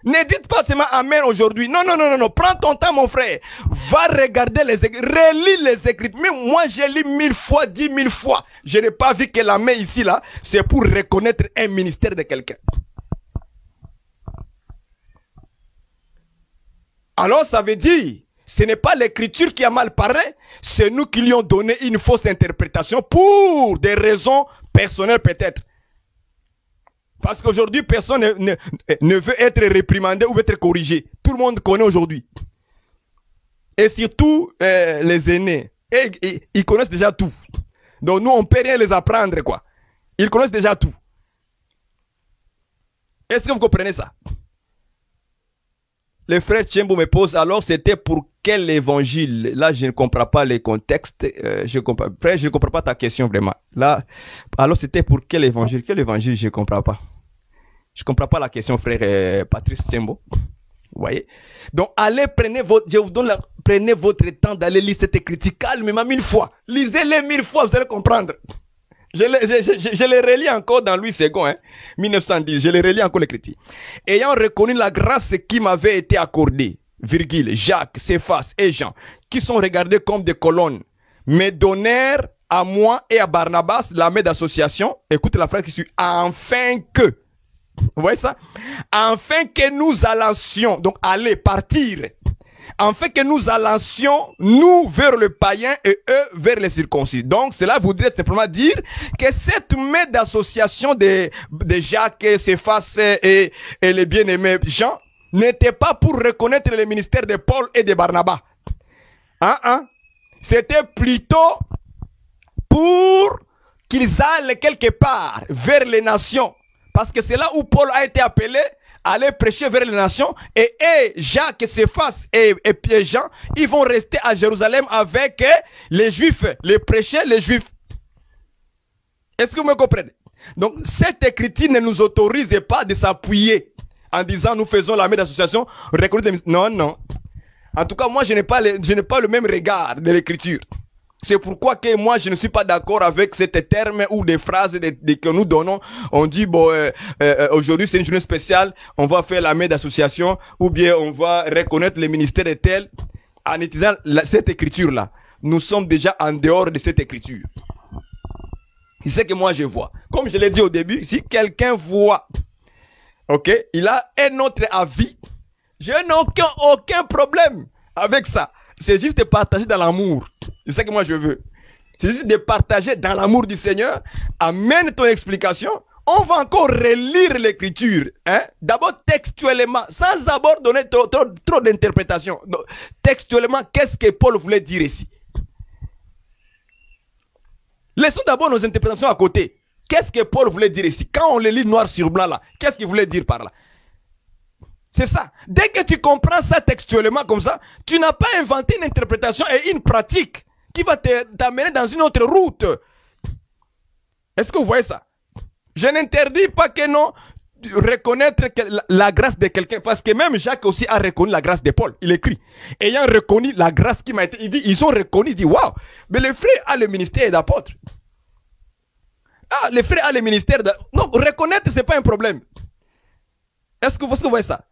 Ne dites pas seulement Amen aujourd'hui. Non, non, non, non, non. Prends ton temps, mon frère. Va regarder les Écritures. Relis les Écritures. Mais moi, j'ai lu 1000 fois, 10 000 fois. Je n'ai pas vu que la main ici, là, c'est pour reconnaître un ministère de quelqu'un. Alors, ça veut dire, ce n'est pas l'Écriture qui a mal parlé, c'est nous qui lui avons donné une fausse interprétation pour des raisons personnelles peut-être. Parce qu'aujourd'hui, personne ne veut être réprimandé ou être corrigé. Tout le monde connaît aujourd'hui. Et surtout les aînés. Et ils connaissent déjà tout. Donc nous, on ne peut rien les apprendre, quoi. Ils connaissent déjà tout. Est-ce que vous comprenez ça? Le frère Tchembo me pose, alors c'était pour quel évangile? Là, je ne comprends pas les contextes. Frère, je ne comprends pas ta question vraiment. Là, alors c'était pour quel évangile? Quel évangile? Je ne comprends pas. Je ne comprends pas la question, frère Patrice Tchembo. Vous voyez? Donc, allez, je vous donne prenez votre temps d'aller lire cette écriture calmement 1000 fois. Lisez-les 1000 fois, vous allez comprendre. Je les relis encore dans Louis II, hein, 1910. Je les relis encore l'écriture. Ayant reconnu la grâce qui m'avait été accordée, virgule, Jacques, Céphas et Jean, qui sont regardés comme des colonnes, me donnèrent à moi et à Barnabas la main d'association. Écoutez la phrase qui suit. Afin que, vous voyez ça? Afin que nous allancions, donc aller, partir. Afin que nous allancions, nous, vers le païen et eux, vers les circoncis. Donc, cela voudrait simplement dire que cette main d'association de Jacques, Céphas et les bien-aimés Jean n'était pas pour reconnaître le ministère de Paul et de Barnabas. C'était plutôt pour qu'ils aillent quelque part vers les nations. Parce que c'est là où Paul a été appelé à aller prêcher vers les nations. Et Jacques, Céphas et Jean, ils vont rester à Jérusalem avec les Juifs, les prêcher les Juifs. Est-ce que vous me comprenez? Donc, cette écriture ne nous autorise pas de s'appuyer en disant nous faisons la main d'association. Non, non. En tout cas, moi, je n'ai pas le même regard de l'écriture. C'est pourquoi que moi, je ne suis pas d'accord avec ces termes ou des phrases que nous donnons. On dit, bon, aujourd'hui, c'est une journée spéciale, on va faire la main d'association, ou bien on va reconnaître le ministère de tel. En utilisant cette écriture-là, nous sommes déjà en dehors de cette écriture. C'est ce que moi, je vois. Comme je l'ai dit au début, si quelqu'un voit, ok, il a un autre avis, je n'ai aucun problème avec ça. C'est juste de partager dans l'amour. C'est ça que moi je veux. C'est juste de partager dans l'amour du Seigneur. Amène ton explication. On va encore relire l'écriture. Hein? D'abord textuellement, sans d'abord donner trop d'interprétation. Textuellement, qu'est-ce que Paul voulait dire ici? Laissons d'abord nos interprétations à côté. Qu'est-ce que Paul voulait dire ici? Quand on le lit noir sur blanc là, qu'est-ce qu'il voulait dire par là? C'est ça. Dès que tu comprends ça textuellement comme ça, tu n'as pas inventé une interprétation et une pratique qui va t'amener dans une autre route. Est-ce que vous voyez ça? Je n'interdis pas que non reconnaître la grâce de quelqu'un, parce que même Jacques aussi a reconnu la grâce de Paul. Il écrit, ayant reconnu la grâce qui m'a été, il dit, ils ont reconnu, il dit, waouh, mais le frère a le ministère d'apôtre. Ah, le frère a le ministère d'apôtre. Non, reconnaître, c'est pas un problème. Est-ce que vous voyez ça?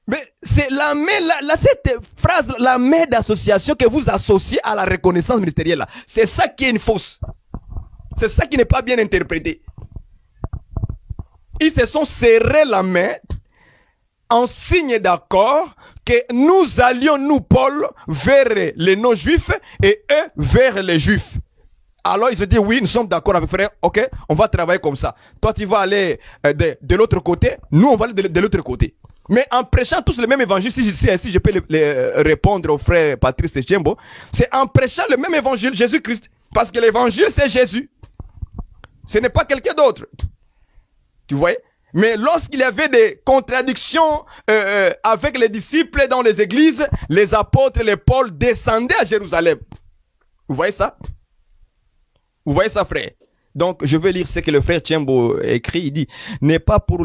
Mais c'est la main, cette phrase, la main d'association que vous associez à la reconnaissance ministérielle. C'est ça qui est une fausse. C'est ça qui n'est pas bien interprété. Ils se sont serrés la main en signe d'accord que nous allions, nous, Paul, vers les non-juifs et eux vers les juifs. Alors, ils se disent, oui, nous sommes d'accord avec frère, ok, on va travailler comme ça. Toi, tu vas aller de l'autre côté, nous, on va aller de l'autre côté. Mais en prêchant tous le même évangile, si je peux répondre au frère Patrice Tchembo, c'est en prêchant le même évangile, Jésus-Christ. Parce que l'évangile, c'est Jésus. Ce n'est pas quelqu'un d'autre. Tu vois? Mais lorsqu'il y avait des contradictions avec les disciples dans les églises, les apôtres, les Paul descendaient à Jérusalem. Vous voyez ça? Vous voyez ça, frère? Donc, je vais lire ce que le frère Tchembo écrit. Il dit, n'est pas pour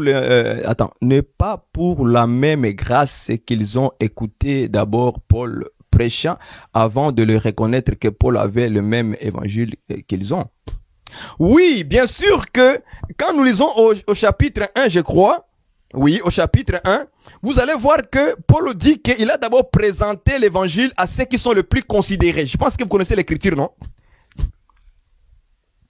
la même grâce qu'ils ont écouté d'abord Paul prêchant avant de le reconnaître que Paul avait le même évangile qu'ils ont. Oui, bien sûr que quand nous lisons au chapitre 1, je crois, oui, au chapitre 1, vous allez voir que Paul dit qu'il a d'abord présenté l'évangile à ceux qui sont les plus considérés. Je pense que vous connaissez l'écriture, non?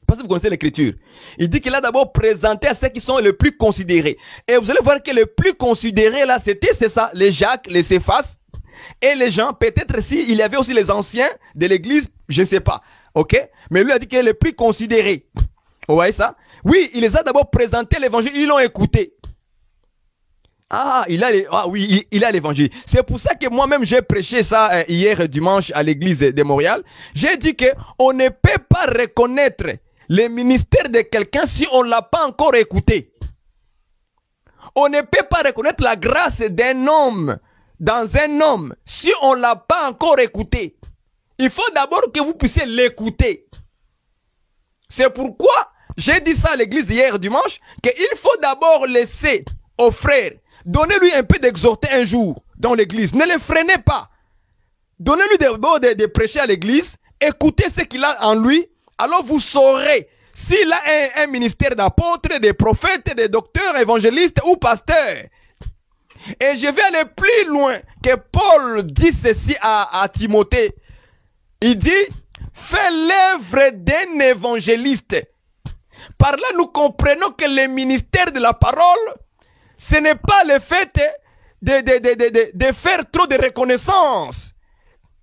Parce que vous connaissez l'écriture. Il dit qu'il a d'abord présenté à ceux qui sont les plus considérés. Et vous allez voir que les plus considérés là, c'est ça, les Jacques, les Céphas et les gens. Peut-être si il y avait aussi les anciens de l'église, je ne sais pas. Ok? Mais lui a dit qu'il est le plus considéré. Vous voyez ça? Oui, il les a d'abord présenté l'évangile, ils l'ont écouté. Il a l'évangile. C'est pour ça que moi-même j'ai prêché ça hier dimanche à l'église de Montréal. J'ai dit qu'on ne peut pas reconnaître le ministère de quelqu'un si on ne l'a pas encore écouté. On ne peut pas reconnaître la grâce d'un homme dans un homme si on ne l'a pas encore écouté. Il faut d'abord que vous puissiez l'écouter. C'est pourquoi j'ai dit ça à l'église hier dimanche, qu'il faut d'abord laisser aux frères, donnez-lui un peu d'exhorter un jour dans l'église. Ne le freinez pas. Donnez-lui d'abord de prêcher à l'église, écoutez ce qu'il a en lui. Alors vous saurez s'il a un ministère d'apôtre, de prophète, de docteur, évangéliste ou pasteur. Et je vais aller plus loin que Paul dit ceci à Timothée. Il dit, fais l'œuvre d'un évangéliste. Par là, nous comprenons que le ministère de la parole, ce n'est pas le fait de faire trop de reconnaissance.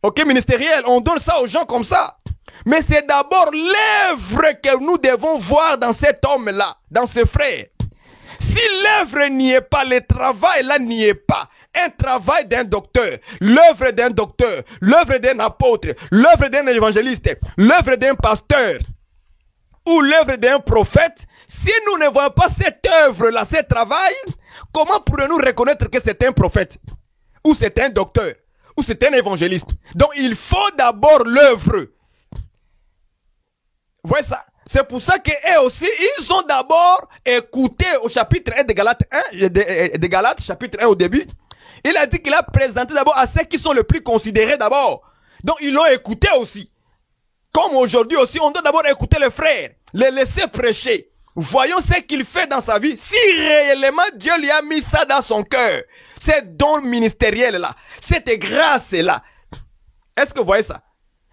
Ok, ministériel, on donne ça aux gens comme ça. Mais c'est d'abord l'œuvre que nous devons voir dans cet homme-là, dans ce frère. Si l'œuvre n'y est pas, le travail là n'y est pas. Un travail d'un docteur, l'œuvre d'un docteur, l'œuvre d'un apôtre, l'œuvre d'un évangéliste, l'œuvre d'un pasteur ou l'œuvre d'un prophète, si nous ne voyons pas cette œuvre-là, ce travail, comment pourrons-nous reconnaître que c'est un prophète ou c'est un docteur ou c'est un évangéliste? Donc il faut d'abord l'œuvre. Vous voyez ça? C'est pour ça qu'eux aussi, ils ont d'abord écouté au chapitre 1 de Galates 1, de Galates, chapitre 1 au début. Il a dit qu'il a présenté d'abord à ceux qui sont les plus considérés d'abord. Donc ils l'ont écouté aussi. Comme aujourd'hui aussi, on doit d'abord écouter les frères, les laisser prêcher. Voyons ce qu'il fait dans sa vie. Si réellement Dieu lui a mis ça dans son cœur, ces dons ministériels là, cette grâce là. Est-ce que vous voyez ça?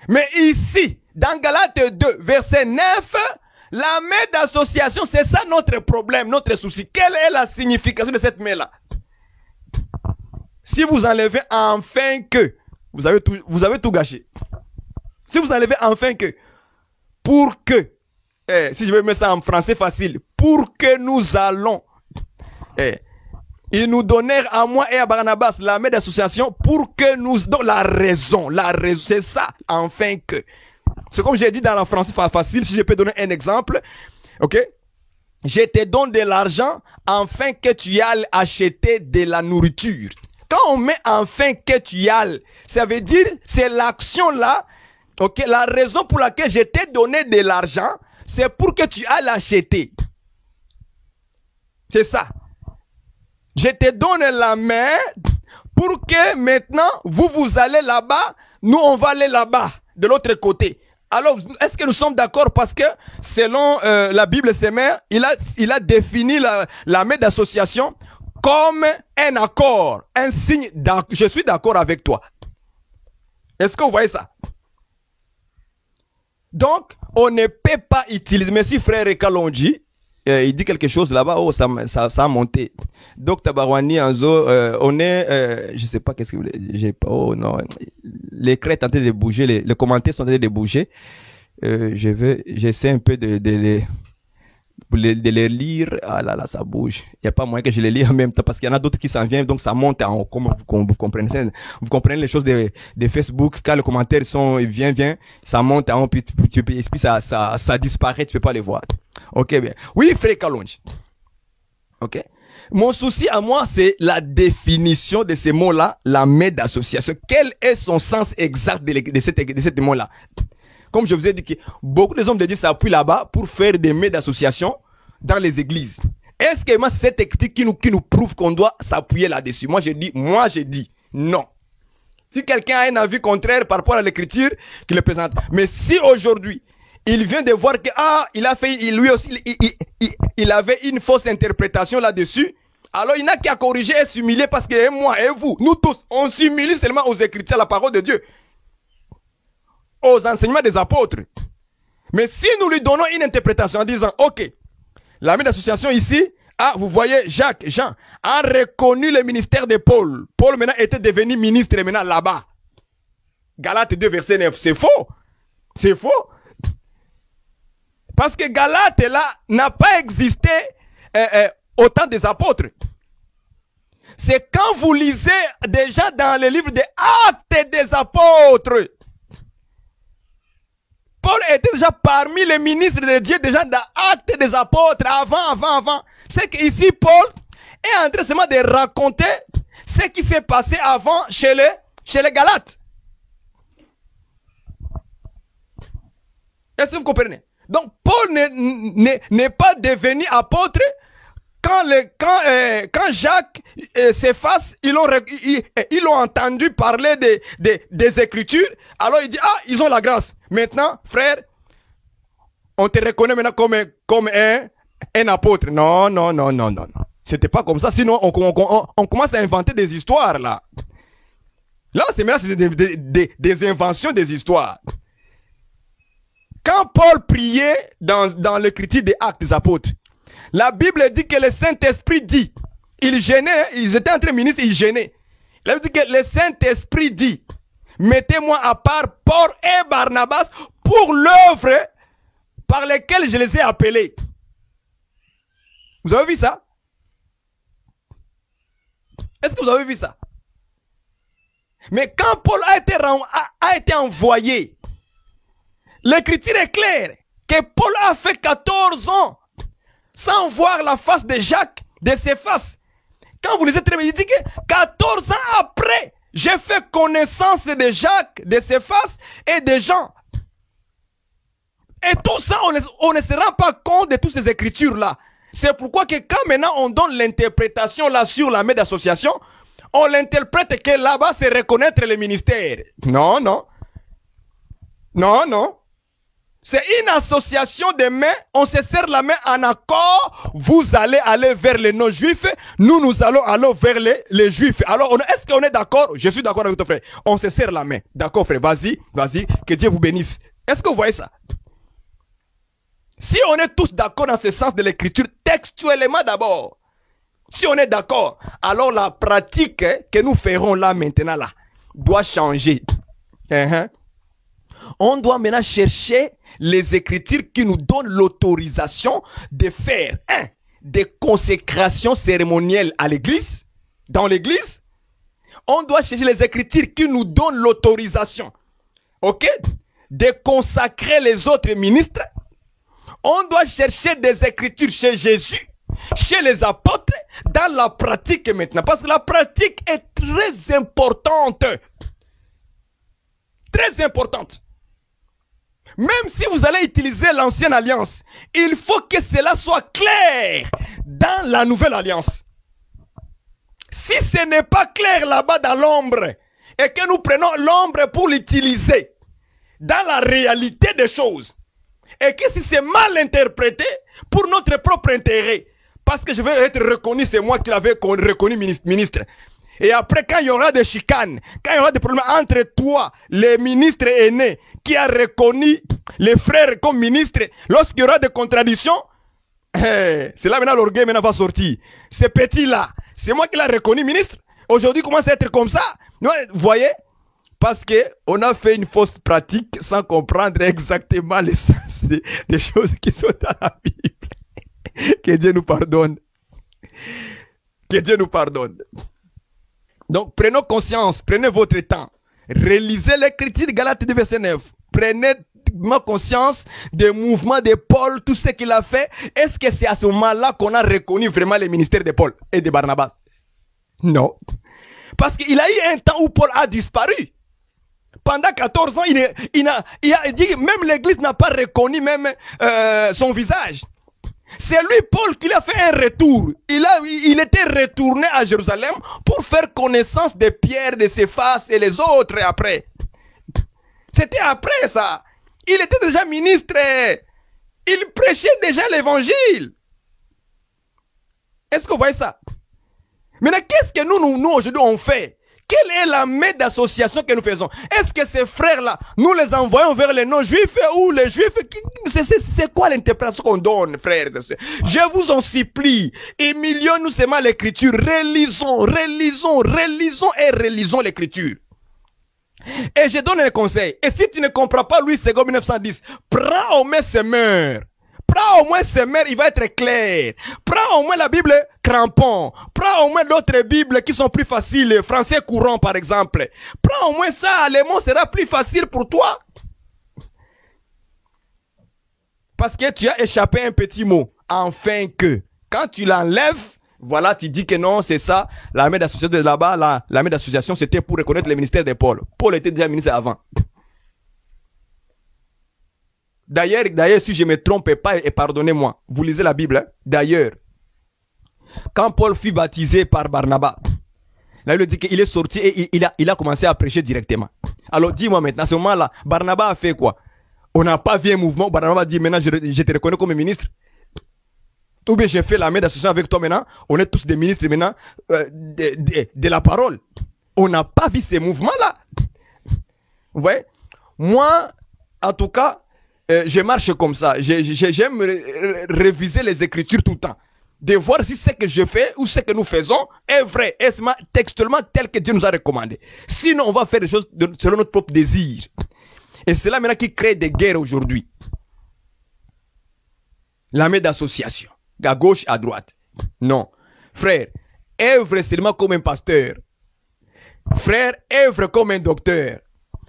Mais ici, dans Galates 2, verset 9, la main d'association, c'est ça notre problème, notre souci. Quelle est la signification de cette main-là? Si vous enlevez enfin que, vous avez tout gâché. Si vous enlevez enfin que, pour que, si je vais mettre ça en français facile, pour que nous allons, ils nous donnèrent à moi et à Barnabas la main d'association pour que nous... Donc la raison, c'est ça, enfin que. C'est comme j'ai dit dans le français facile, si je peux donner un exemple, ok? Je te donne de l'argent afin que tu ailles acheter de la nourriture. Quand on met enfin que tu ailles, ça veut dire, c'est l'action là, ok? La raison pour laquelle je t'ai donné de l'argent, c'est pour que tu ailles acheter. C'est ça. Je te donne la main pour que maintenant, vous allez là-bas, nous on va aller là-bas, de l'autre côté. Alors, est-ce que nous sommes d'accord? Parce que selon la Bible sémère, il a défini la main d'association comme un accord, un signe d'accord. Je suis d'accord avec toi. Est-ce que vous voyez ça? Donc, on ne peut pas utiliser, merci frère Kalonji, il dit quelque chose là-bas, oh, ça a monté. Donc, Tabarwani, Anzo, on est, je sais pas qu'est-ce que vous voulez, j'ai pas, oh non, l'écran est en train de bouger, les commentaires sont en train de bouger. J'essaie un peu de les lire. Ah là là, ça bouge. Il n'y a pas moyen que je les lis en même temps parce qu'il y en a d'autres qui s'en viennent, donc ça monte en haut. Comment vous comprenez? Vous comprenez les choses de Facebook, quand les commentaires viennent, ça monte en haut, puis ça disparaît, tu ne peux pas les voir. Ok, bien. Oui, frère Kalonji. Ok. Mon souci à moi, c'est la définition de ces mots-là, la main d'association. Quel est son sens exact de ces mots-là? Comme je vous ai dit, que beaucoup de hommes de Dieu s'appuient là-bas pour faire des mains d'association dans les églises. Est-ce que c'est cette écriture qui nous prouve qu'on doit s'appuyer là-dessus? Moi, je dis non. Si quelqu'un a un avis contraire par rapport à l'écriture, qu'il le présente. Mais si aujourd'hui, il vient de voir que, il a fait, lui aussi, il avait une fausse interprétation là-dessus, alors il n'a qu'à corriger et s'humilier parce que moi et vous, nous tous, on s'humilie seulement aux écritures, à la parole de Dieu, aux enseignements des apôtres. Mais si nous lui donnons une interprétation en disant, ok, la main d'association ici, vous voyez, Jean a reconnu le ministère de Paul. Paul maintenant était devenu ministre maintenant là-bas. Galates 2 verset 9, c'est faux. C'est faux. Parce que Galates là n'a pas existé au temps des apôtres. C'est quand vous lisez déjà dans le livre des Actes des apôtres. Paul était déjà parmi les ministres de Dieu, déjà dans Actes des apôtres, avant. C'est qu'ici, Paul est en train seulement de raconter ce qui s'est passé avant chez les Galates. Est-ce que vous comprenez? Donc, Paul n'est pas devenu apôtre quand Jacques s'efface, ils ont entendu parler des Écritures. Alors il dit, ils ont la grâce. Maintenant, frère, on te reconnaît maintenant comme un apôtre. Non. C'était pas comme ça. Sinon, on commence à inventer des histoires là. Là, c'est des inventions des histoires. Quand Paul priait dans l'écriture des Actes des apôtres, la Bible dit que le Saint-Esprit dit, il gênait, ils étaient entre ministres, ils gênaient. La Bible dit que le Saint-Esprit dit, mettez-moi à part Paul et Barnabas pour l'œuvre par laquelle je les ai appelés. Vous avez vu ça? Est-ce que vous avez vu ça? Mais quand Paul a été envoyé, l'écriture est claire que Paul a fait 14 ans sans voir la face de Jacques, de ses faces. Quand vous lisez très bien, il dit que 14 ans après, j'ai fait connaissance de Jacques, de ses faces et de Jean. Et tout ça, on ne se rend pas compte de toutes ces écritures-là. C'est pourquoi que quand maintenant on donne l'interprétation là sur la main d'association, on l'interprète que là-bas c'est reconnaître le ministère. Non. C'est une association de mains, on se serre la main en accord, vous allez aller vers les non-juifs, nous allons aller vers les juifs. Alors, est-ce qu'on est d'accord? Je suis d'accord avec ton frère. On se serre la main. D'accord frère, vas-y, que Dieu vous bénisse. Est-ce que vous voyez ça? Si on est tous d'accord dans ce sens de l'écriture, textuellement d'abord, si on est d'accord, alors la pratique que nous ferons là maintenant là, doit changer. On doit maintenant chercher les écritures qui nous donnent l'autorisation de faire des consécrations cérémonielles à l'église, dans l'église. On doit chercher les écritures qui nous donnent l'autorisation, de consacrer les autres ministres. On doit chercher des écritures chez Jésus, chez les apôtres, dans la pratique maintenant. Parce que la pratique est très importante. Très importante. Même si vous allez utiliser l'ancienne alliance, il faut que cela soit clair dans la nouvelle alliance. Si ce n'est pas clair là-bas dans l'ombre, et que nous prenons l'ombre pour l'utiliser dans la réalité des choses, et que si c'est mal interprété pour notre propre intérêt, parce que je veux être reconnu, c'est moi qui l'avais reconnu ministre. Et après, quand il y aura des chicanes, quand il y aura des problèmes entre toi, les ministres aînés, qui a reconnu les frères comme ministres, lorsqu'il y aura des contradictions, C'est là maintenant l'orgueil maintenant va sortir. Ce petit-là, c'est moi qui l'ai reconnu ministre. Aujourd'hui, commence à être comme ça. Vous voyez? Parce qu'on a fait une fausse pratique sans comprendre exactement l'essence des choses qui sont dans la Bible. Que Dieu nous pardonne. Que Dieu nous pardonne. Donc, prenons conscience, prenez votre temps. Relisez l'écriture de Galates 2, verset 9. Prenez conscience des mouvements de Paul, tout ce qu'il a fait. Est-ce que c'est à ce moment-là qu'on a reconnu vraiment le ministère de Paul et de Barnabas? Non. Parce qu'il a eu un temps où Paul a disparu. Pendant 14 ans, il a dit même l'église n'a pas reconnu même son visage. C'est lui, Paul, qui a fait un retour. Il était retourné à Jérusalem pour faire connaissance de Pierre, de Céphas et les autres après. C'était après ça. Il était déjà ministre. Il prêchait déjà l'évangile. Est-ce que vous voyez ça? Maintenant, qu'est-ce que nous aujourd'hui, on fait? Quelle est la main d'association que nous faisons? Est-ce que ces frères-là, nous les envoyons vers les non-juifs ou les juifs? C'est quoi l'interprétation qu'on donne, frères et sœurs? Je vous en supplie, humilions-nous seulement l'écriture. Relisons et relisons l'écriture. Et je donne un conseil. Et si tu ne comprends pas Louis II 1910, prends au moins ses mœurs. Prends au moins ses mères, il va être clair. Prends au moins la Bible crampon. Prends au moins d'autres Bibles qui sont plus faciles. Français courant par exemple. Prends au moins ça, les mots sera plus facile pour toi. Parce que tu as échappé un petit mot. Enfin que. Quand tu l'enlèves, voilà, tu dis que non, c'est ça. La main d'association de là-bas, la main d'association, c'était pour reconnaître le ministère de Paul. Paul était déjà ministre avant. D'ailleurs, si je ne me trompe pas, et pardonnez-moi, vous lisez la Bible, hein? D'ailleurs, quand Paul fut baptisé par Barnabas, la Bible dit qu'il est sorti et il a commencé à prêcher directement. Alors dis-moi maintenant, à ce moment-là, Barnabas a fait quoi? On n'a pas vu un mouvement où Barnabas dit maintenant je te reconnais comme ministre. Ou bien j'ai fait la main d'association avec toi maintenant, on est tous des ministres maintenant de la parole. On n'a pas vu ces mouvements-là. Vous voyez? Moi, en tout cas, je marche comme ça. J'aime réviser les Écritures tout le temps. De voir si ce que je fais ou ce que nous faisons est vrai, est textuellement tel que Dieu nous a recommandé. Sinon, on va faire des choses selon notre propre désir. Et c'est là maintenant qui crée des guerres aujourd'hui. La main d'association, à gauche, à droite. Non. Frère, œuvre seulement comme un pasteur. Frère, œuvre comme un docteur.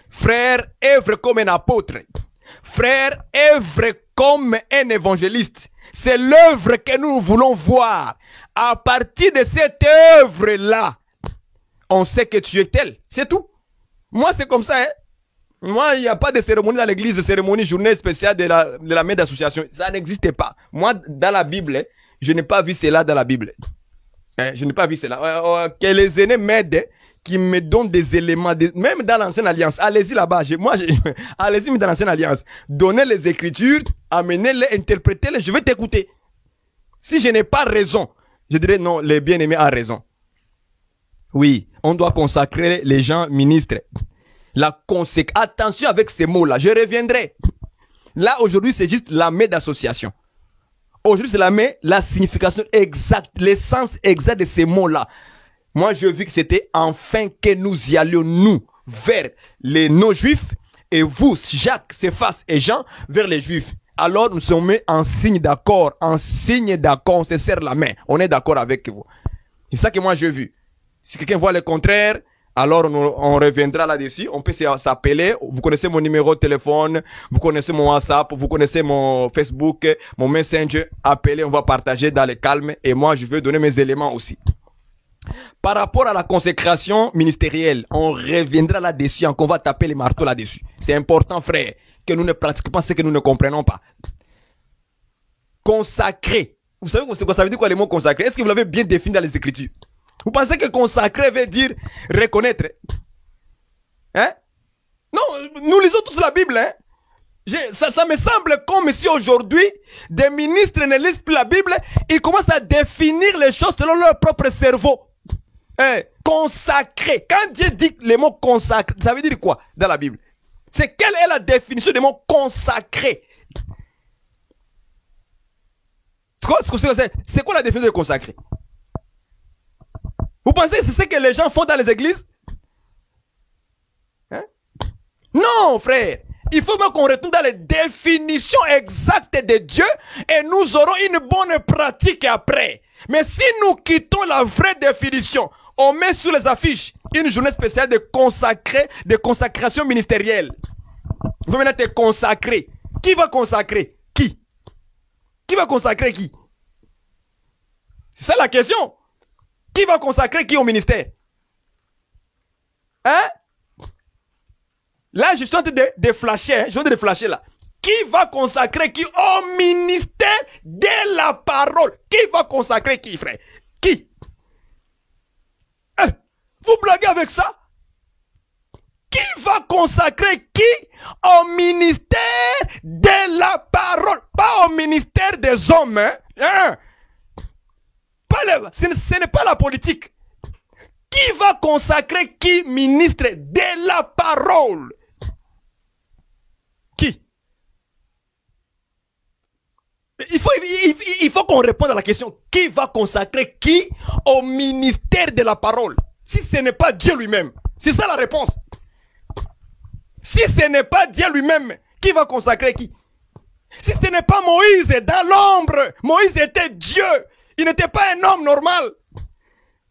Frère, œuvre comme un apôtre. Frère, œuvre comme un évangéliste. C'est l'œuvre que nous voulons voir. À partir de cette œuvre-là, on sait que tu es tel. C'est tout. Moi, c'est comme ça. Hein? Moi, il n'y a pas de cérémonie dans l'église, de cérémonie, journée spéciale de la main d'association. Ça n'existe pas. Moi, dans la Bible, je n'ai pas vu cela dans la Bible. Je n'ai pas vu cela. Que les aînés m'aident, qui me donnent des éléments, même dans l'ancienne alliance. Allez-y là-bas. Allez-y dans l'ancienne alliance. Donnez les écritures, amenez-les, interprétez-les, je vais t'écouter. Si je n'ai pas raison, je dirais non, les bien-aimés ont raison. Oui, on doit consacrer les gens ministres. Attention avec ces mots-là, je reviendrai. Là, aujourd'hui, c'est juste la main d'association. Aujourd'hui, c'est la signification exacte, l'essence exacte de ces mots-là. Moi, je vis que c'était enfin que nous y allions, nous, vers les non-juifs, et vous, Jacques, Céphas et Jean, vers les juifs. Alors, nous sommes mis en signe d'accord, on se serre la main, on est d'accord avec vous. C'est ça que moi, j'ai vu. Si quelqu'un voit le contraire, alors on reviendra là-dessus, on peut s'appeler, vous connaissez mon numéro de téléphone, vous connaissez mon WhatsApp, vous connaissez mon Facebook, mon Messenger, appelez, on va partager dans le calme, et moi, je veux donner mes éléments aussi. Par rapport à la consécration ministérielle, on reviendra là-dessus, on va taper les marteaux là-dessus. C'est important, frère, que nous ne pratiquions pas ce que nous ne comprenons pas. Consacrer. Vous savez ça veut dire quoi le mot consacrer? Est-ce que vous l'avez bien défini dans les Écritures? Vous pensez que consacrer veut dire reconnaître? Hein? Non, nous lisons tous la Bible. Hein? Ça me semble comme si aujourd'hui, des ministres ne lisent plus la Bible, ils commencent à définir les choses selon leur propre cerveau. Consacré. Quand Dieu dit le mot consacré, ça veut dire quoi dans la Bible? C'est quelle est la définition du mot consacré? C'est quoi la définition de consacrer? Vous pensez que c'est ce que les gens font dans les églises? Hein? Non, frère. Il faut même qu'on retourne dans les définitions exactes de Dieu et nous aurons une bonne pratique après. Mais si nous quittons la vraie définition, on met sur les affiches une journée spéciale de consacration ministérielle. Il faut maintenant te consacrer. Qui va consacrer? Qui? Qui va consacrer qui? C'est ça la question. Qui va consacrer qui au ministère? Hein? Là, je suis en train de flasher. Hein? Je suis en train de flasher là. Qui va consacrer qui au ministère de la parole? Qui va consacrer qui, frère? Qui? Hein? Vous blaguez avec ça? Qui va consacrer qui au ministère de la parole? Pas au ministère des hommes. Hein? Ce n'est pas la politique. Qui va consacrer qui ministre de la parole? Qui? Il faut qu'on réponde à la question. Qui va consacrer qui au ministère de la parole? Si ce n'est pas Dieu lui-même. C'est ça la réponse. Si ce n'est pas Dieu lui-même, qui va consacrer qui? Si ce n'est pas Moïse dans l'ombre, Moïse était Dieu. Il n'était pas un homme normal.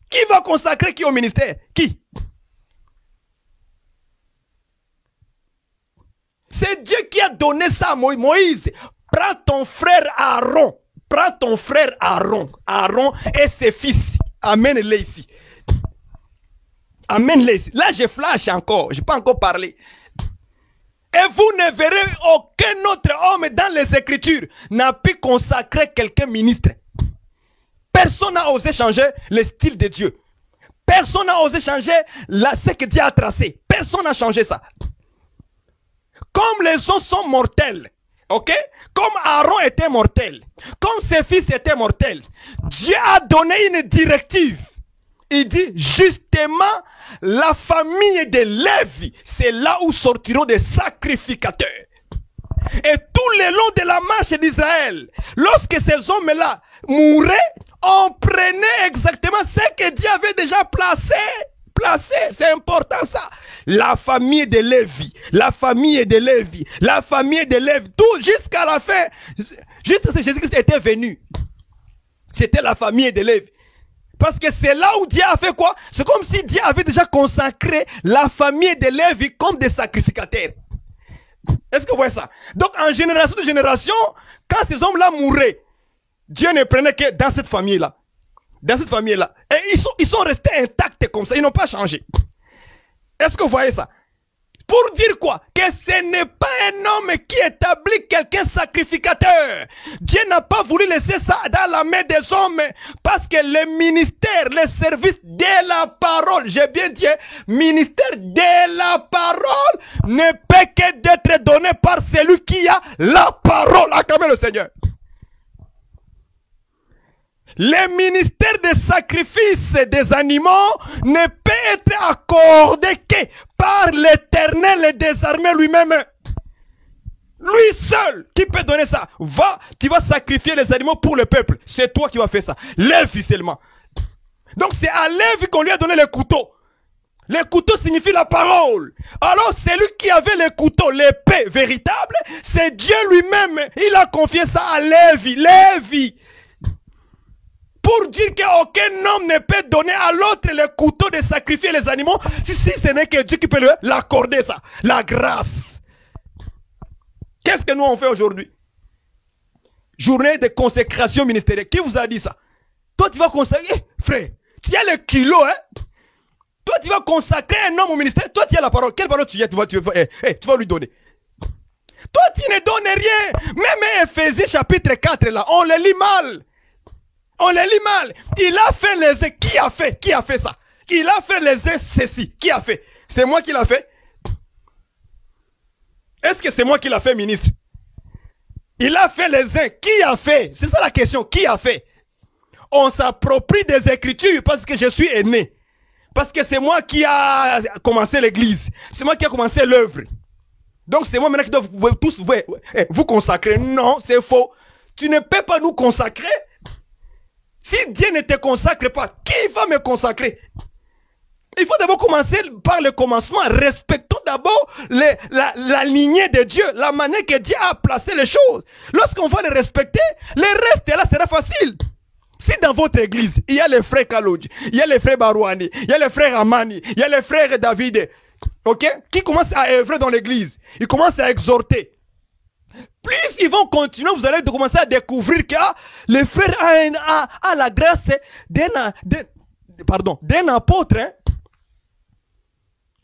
Qui va consacrer qui au ministère? Qui? C'est Dieu qui a donné ça à Moïse. Moïse, prends ton frère Aaron. Prends ton frère Aaron. Aaron et ses fils. Amène-les ici. Amène-les ici. Là, je flash encore. Je n'ai pas encore parlé. Et vous ne verrez aucun autre homme dans les Écritures n'a pu consacrer quelqu'un ministre. Personne n'a osé changer le style de Dieu. Personne n'a osé changer ce que Dieu a tracé. Personne n'a changé ça. Comme les hommes sont mortels, ok? Comme Aaron était mortel, comme ses fils étaient mortels, Dieu a donné une directive. Il dit justement la famille de Lévi, c'est là où sortiront des sacrificateurs. Et tout le long de la marche d'Israël, lorsque ces hommes-là mouraient, on prenait exactement ce que Dieu avait déjà placé. C'est important ça. La famille de Lévi, la famille de Lévi, la famille de Lévi, tout jusqu'à la fin. Juste que Jésus-Christ était venu. C'était la famille de Lévi. Parce que c'est là où Dieu a fait quoi? C'est comme si Dieu avait déjà consacré la famille de Lévi comme des sacrificateurs. Est-ce que vous voyez ça? Donc en génération de génération, quand ces hommes-là mouraient, Dieu ne prenait que dans cette famille-là. Dans cette famille-là. Et ils sont restés intacts comme ça. Ils n'ont pas changé. Est-ce que vous voyez ça? Pour dire quoi? Que ce n'est pas un homme qui établit quelqu'un sacrificateur. Dieu n'a pas voulu laisser ça dans la main des hommes. Parce que le ministère, le service de la parole, j'ai bien dit, ministère de la parole ne peut que d'être donné par celui qui a la parole. Acclamez le Seigneur. Le ministère de sacrifice des animaux ne peut être accordé que par l'Éternel des armées lui-même. Lui seul qui peut donner ça. Tu vas sacrifier les animaux pour le peuple. C'est toi qui vas faire ça. Lévi seulement. Donc c'est à Lévi qu'on lui a donné le couteau. Le couteau signifie la parole. Alors celui qui avait le couteau, l'épée véritable, c'est Dieu lui-même. Il a confié ça à Lévi. Lévi. Pour dire qu'aucun homme ne peut donner à l'autre le couteau de sacrifier les animaux, si ce n'est que Dieu qui peut l'accorder ça. La grâce. Qu'est-ce que nous on fait aujourd'hui? Journée de consécration ministérielle. Qui vous a dit ça? Toi tu vas consacrer, frère, tu as le kilo, hein? Toi tu vas consacrer un homme au ministère, toi tu as la parole. Quelle parole tu as? Tu vas lui donner. Toi tu ne donnes rien. Même Ephésiens chapitre 4 là, on le lit mal. On les lit mal. Il a fait les œufs. Qui a fait? Qui a fait ça? Il a fait les œufs, ceci. Qui a fait? C'est moi qui l'a fait? Est-ce que c'est moi qui l'a fait, ministre? Il a fait les œufs. Qui a fait? C'est ça la question. Qui a fait? On s'approprie des Écritures parce que je suis aîné. Parce que c'est moi qui a commencé l'église. C'est moi qui a commencé l'œuvre. Donc c'est moi maintenant qui dois tous vous consacrer. Non, c'est faux. Tu ne peux pas nous consacrer Si Dieu ne te consacre pas, qui va me consacrer? Il faut d'abord commencer par le commencement. Respectons d'abord la lignée de Dieu, la manière que Dieu a placé les choses. Lorsqu'on va les respecter, le reste là sera facile. Si dans votre église, il y a les frères Kaloudj, il y a les frères Barouani, il y a les frères Amani, il y a les frères David, qui commencent à œuvrer dans l'église, ils commencent à exhorter. Plus ils vont continuer, vous allez commencer à découvrir que le frère a la grâce d'un apôtre. Hein?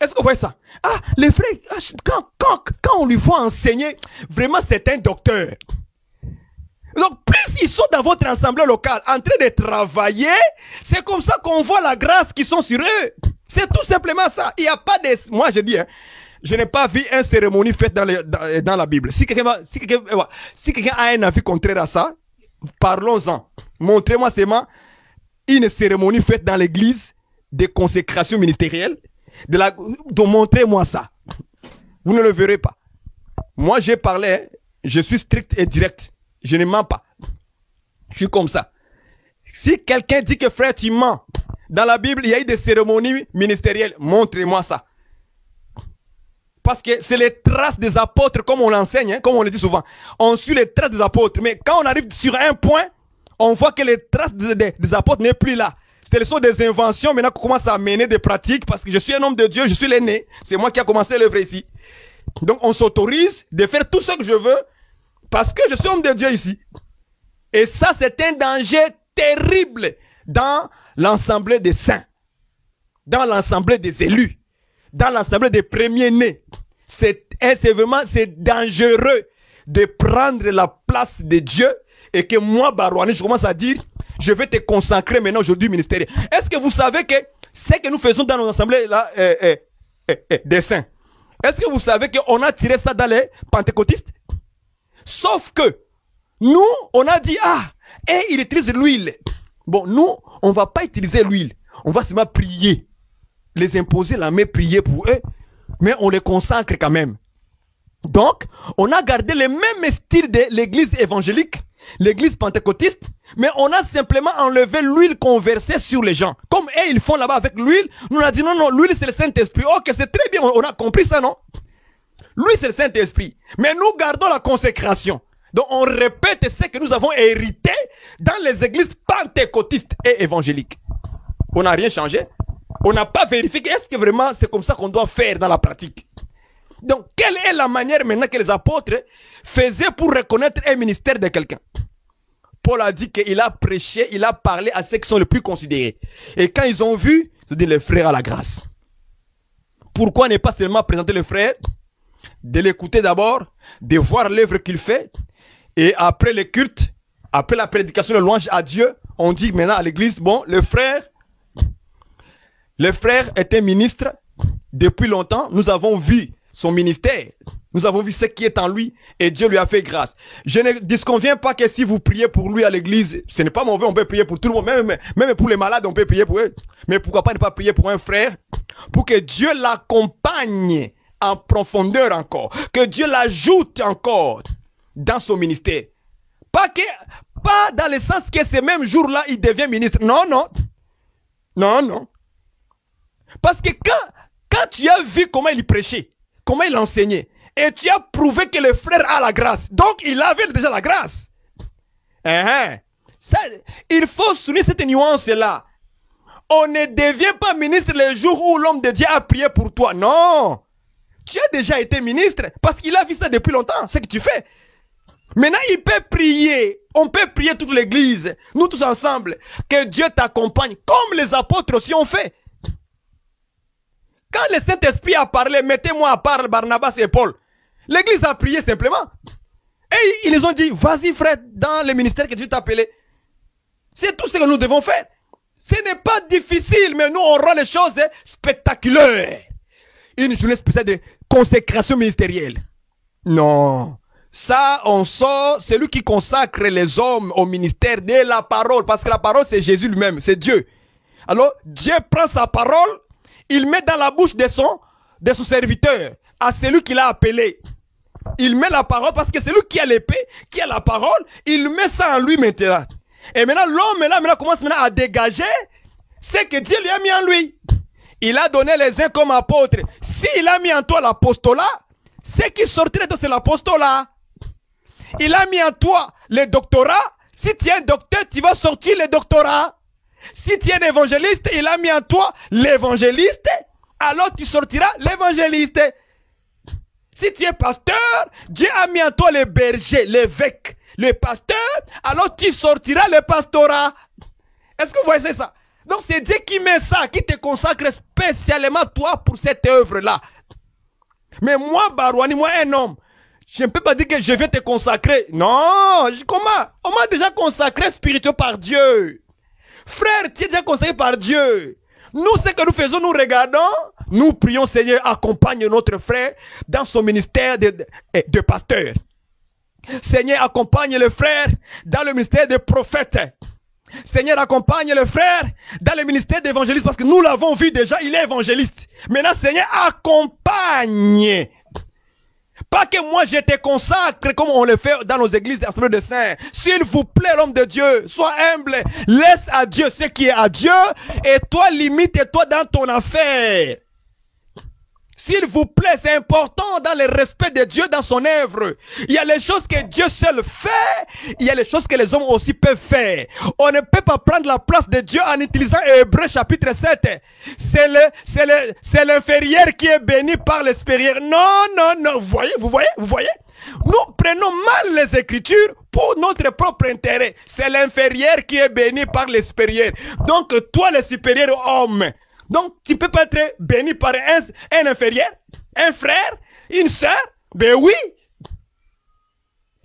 Est-ce que vous voyez ça? Le frère, quand on lui voit enseigner, vraiment c'est un docteur. Donc plus ils sont dans votre assemblée locale en train de travailler, c'est comme ça qu'on voit la grâce qui sont sur eux. C'est tout simplement ça. Il n'y a pas de... Moi je dis, hein, je n'ai pas vu une cérémonie faite dans la Bible. Si quelqu'un a un avis contraire à ça, parlons-en. Montrez-moi seulement une cérémonie faite dans l'église de consécration ministérielle. Montrez-moi ça. Vous ne le verrez pas. Moi j'ai parlé, je suis strict et direct. Je ne mens pas. Je suis comme ça. Si quelqu'un dit que frère tu mens, dans la Bible il y a eu des cérémonies ministérielles, montrez-moi ça. Parce que c'est les traces des apôtres, comme on l'enseigne, hein, comme on le dit souvent. On suit les traces des apôtres. Mais quand on arrive sur un point, on voit que les traces des apôtres n'est plus là. Ce sont des inventions maintenant qu'on commence à mener des pratiques. Parce que je suis un homme de Dieu, je suis l'aîné. C'est moi qui a commencé l'œuvre ici. Donc on s'autorise de faire tout ce que je veux parce que je suis homme de Dieu ici. Et ça, c'est un danger terrible dans l'assemblée des saints, dans l'assemblée des élus, dans l'assemblée des premiers-nés. C'est dangereux de prendre la place de Dieu et que moi, Barouani, je commence à dire, je vais te consacrer maintenant aujourd'hui ministériel. Est-ce que vous savez que ce que nous faisons dans nos assemblées là, des saints, est-ce que vous savez qu'on a tiré ça dans les pentecôtistes? Sauf que nous, on a dit, et il utilise l'huile. Bon, nous, on ne va pas utiliser l'huile. On va seulement prier. Les imposer la main, prier pour eux. Mais on les consacre quand même. Donc, on a gardé le même style de l'église évangélique, l'église pentecôtiste, mais on a simplement enlevé l'huile qu'on versait sur les gens. Comme eux, ils font là-bas avec l'huile, nous on a dit non, l'huile c'est le Saint-Esprit. Ok, c'est très bien, on a compris ça, non? L'huile c'est le Saint-Esprit. Mais nous gardons la consécration. Donc on répète ce que nous avons hérité dans les églises pentecôtistes et évangéliques. On n'a rien changé. On n'a pas vérifié. Est-ce que vraiment c'est comme ça qu'on doit faire dans la pratique? Donc quelle est la manière maintenant que les apôtres faisaient pour reconnaître un ministère de quelqu'un? Paul a dit qu'il a prêché, il a parlé à ceux qui sont les plus considérés. Et quand ils ont vu, ils ont dit les frères à la grâce. Pourquoi ne pas seulement présenter le frère, de l'écouter d'abord, de voir l'œuvre qu'il fait, et après le culte, après la prédication de louange à Dieu, on dit maintenant à l'église, bon, le frère était ministre depuis longtemps, nous avons vu son ministère, nous avons vu ce qui est en lui, et Dieu lui a fait grâce. Je ne disconviens pas que si vous priez pour lui à l'église, ce n'est pas mauvais, on peut prier pour tout le monde, même pour les malades, on peut prier pour eux. Mais pourquoi pas ne pas prier pour un frère, pour que Dieu l'accompagne en profondeur encore, que Dieu l'ajoute encore dans son ministère. Pas dans le sens que ce même jour-là, il devient ministre. Non. Parce que quand tu as vu comment il prêchait, comment il enseignait, et tu as prouvé que le frère a la grâce, donc il avait déjà la grâce. Ça, il faut souligner cette nuance-là. On ne devient pas ministre le jour où l'homme de Dieu a prié pour toi. Non. Tu as déjà été ministre parce qu'il a vu ça depuis longtemps, ce que tu fais. Maintenant, il peut prier. On peut prier toute l'église, nous tous ensemble, que Dieu t'accompagne, comme les apôtres aussi ont fait. Quand le Saint-Esprit a parlé, mettez-moi à part Barnabas et Paul. L'église a prié simplement. Et ils ont dit, vas-y frère, dans le ministère que Dieu t'a appelé. C'est tout ce que nous devons faire. Ce n'est pas difficile, mais nous, on rend les choses spectaculaires. Une journée spéciale de consécration ministérielle. Non. Ça, on sort, c'est lui qui consacre les hommes au ministère de la parole. Parce que la parole, c'est Jésus lui-même, c'est Dieu. Alors, Dieu prend sa parole, il met dans la bouche de son serviteur, à celui qu'il a appelé. Il met la parole parce que c'est lui qui a l'épée, qui a la parole, il met ça en lui maintenant. Et maintenant, l'homme maintenant commence maintenant à dégager ce que Dieu lui a mis en lui. Il a donné les uns comme apôtres. S'il a mis en toi l'apostolat, ce qui sortirait de toi, c'est l'apostolat. Il a mis en toi le doctorat. Si tu es un docteur, tu vas sortir le doctorat. Si tu es un évangéliste, il a mis en toi l'évangéliste. Alors tu sortiras l'évangéliste. Si tu es pasteur, Dieu a mis en toi le berger, l'évêque, le pasteur. Alors tu sortiras le pastorat. Est-ce que vous voyez ça? Donc c'est Dieu qui met ça, qui te consacre spécialement toi pour cette œuvre-là. Mais moi, Barouani, moi un homme, je ne peux pas dire que je vais te consacrer. Non, comment? On m'a déjà consacré spirituel par Dieu. Frère, tu es déjà consacré par Dieu. Nous, ce que nous faisons, nous regardons, nous prions, Seigneur, accompagne notre frère dans son ministère de pasteur. Seigneur, accompagne le frère dans le ministère de prophète. Seigneur, accompagne le frère dans le ministère d'évangéliste parce que nous l'avons vu déjà, il est évangéliste. Maintenant, Seigneur, accompagne. Pas que moi je te consacre comme on le fait dans nos églises d'Assemblée de Saints. S'il vous plaît, l'homme de Dieu, sois humble. Laisse à Dieu ce qui est à Dieu et toi limite-toi dans ton affaire. S'il vous plaît, c'est important dans le respect de Dieu dans son œuvre. Il y a les choses que Dieu seul fait, il y a les choses que les hommes aussi peuvent faire. On ne peut pas prendre la place de Dieu en utilisant Hébreux chapitre 7. C'est l'inférieur qui est béni par le supérieur. Non, non, non. Vous voyez? Nous prenons mal les Écritures pour notre propre intérêt. C'est l'inférieur qui est béni par le supérieur. Donc, toi, le supérieur homme, donc, tu ne peux pas être béni par un inférieur, un frère, une soeur. Ben oui.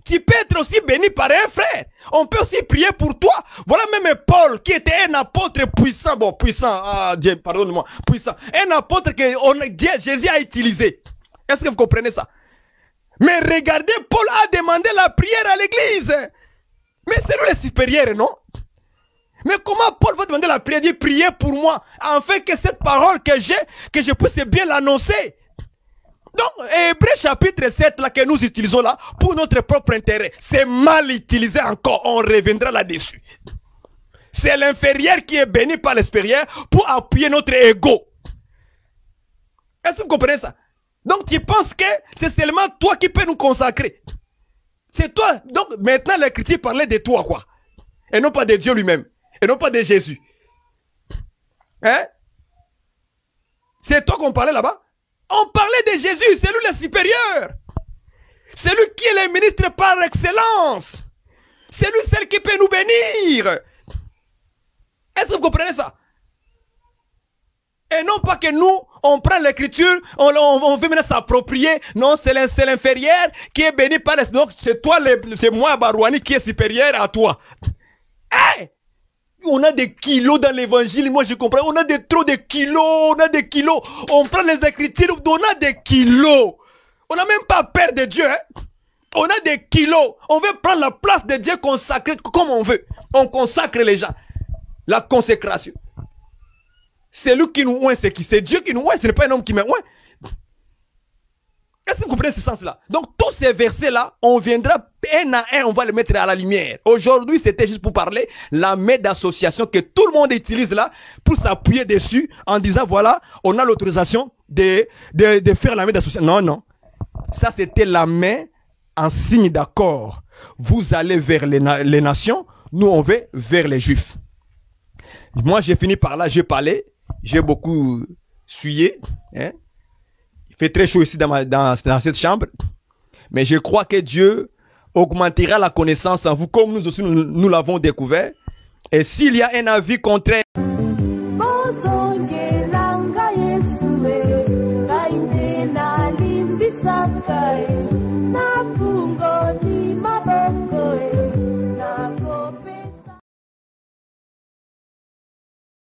Tu peux être aussi béni par un frère. On peut aussi prier pour toi. Voilà même Paul qui était un apôtre puissant. Bon, puissant, Dieu, pardonne-moi, puissant. Un apôtre que Jésus a utilisé. Est-ce que vous comprenez ça? Mais regardez, Paul a demandé la prière à l'église. Mais c'est lui le supérieur, non? Mais comment Paul va demander la prière, dit priez pour moi, afin que cette parole que j'ai, que je puisse bien l'annoncer. Donc, Hébreux chapitre 7, là, que nous utilisons là, pour notre propre intérêt, c'est mal utilisé encore, on reviendra là-dessus. C'est l'inférieur qui est béni par l'expérience pour appuyer notre ego. Est-ce que vous comprenez ça? Donc, tu penses que c'est seulement toi qui peux nous consacrer. C'est toi. Donc, maintenant, les chrétiens parlaient de toi, quoi. Et non pas de Dieu lui-même. Et non pas de Jésus. Hein? C'est toi qu'on parlait là-bas? On parlait de Jésus, c'est lui le supérieur. C'est lui qui est le ministre par excellence. C'est lui celle qui peut nous bénir. Est-ce que vous comprenez ça? Et non pas que nous, on prend l'écriture, on veut maintenant s'approprier. Non, c'est l'inférieur qui est béni par l'esprit. Donc c'est toi, c'est moi, Barouani, qui est supérieur à toi. Hey! On a des kilos dans l'évangile, moi je comprends. On a trop de kilos, On prend les écritures, on a des kilos. On n'a même pas peur de Dieu. Hein? On a des kilos. On veut prendre la place de Dieu consacrée comme on veut. On consacre les gens. La consécration. C'est lui qui nous oint, c'est Dieu qui nous oint, ce n'est pas un homme qui me oint. Est-ce que vous comprenez ce sens-là? Donc, tous ces versets-là, on viendra un à un, on va les mettre à la lumière. Aujourd'hui, c'était juste pour parler la main d'association que tout le monde utilise là pour s'appuyer dessus en disant, voilà, on a l'autorisation de faire la main d'association. Non, non. Ça, c'était la main en signe d'accord. Vous allez vers les nations, nous, on va vers les Juifs. Moi, j'ai fini par là, j'ai parlé, j'ai beaucoup suyé, hein. Il fait très chaud ici dans cette chambre. Mais je crois que Dieu augmentera la connaissance en vous comme nous aussi nous l'avons découvert. Et s'il y a un avis contraire...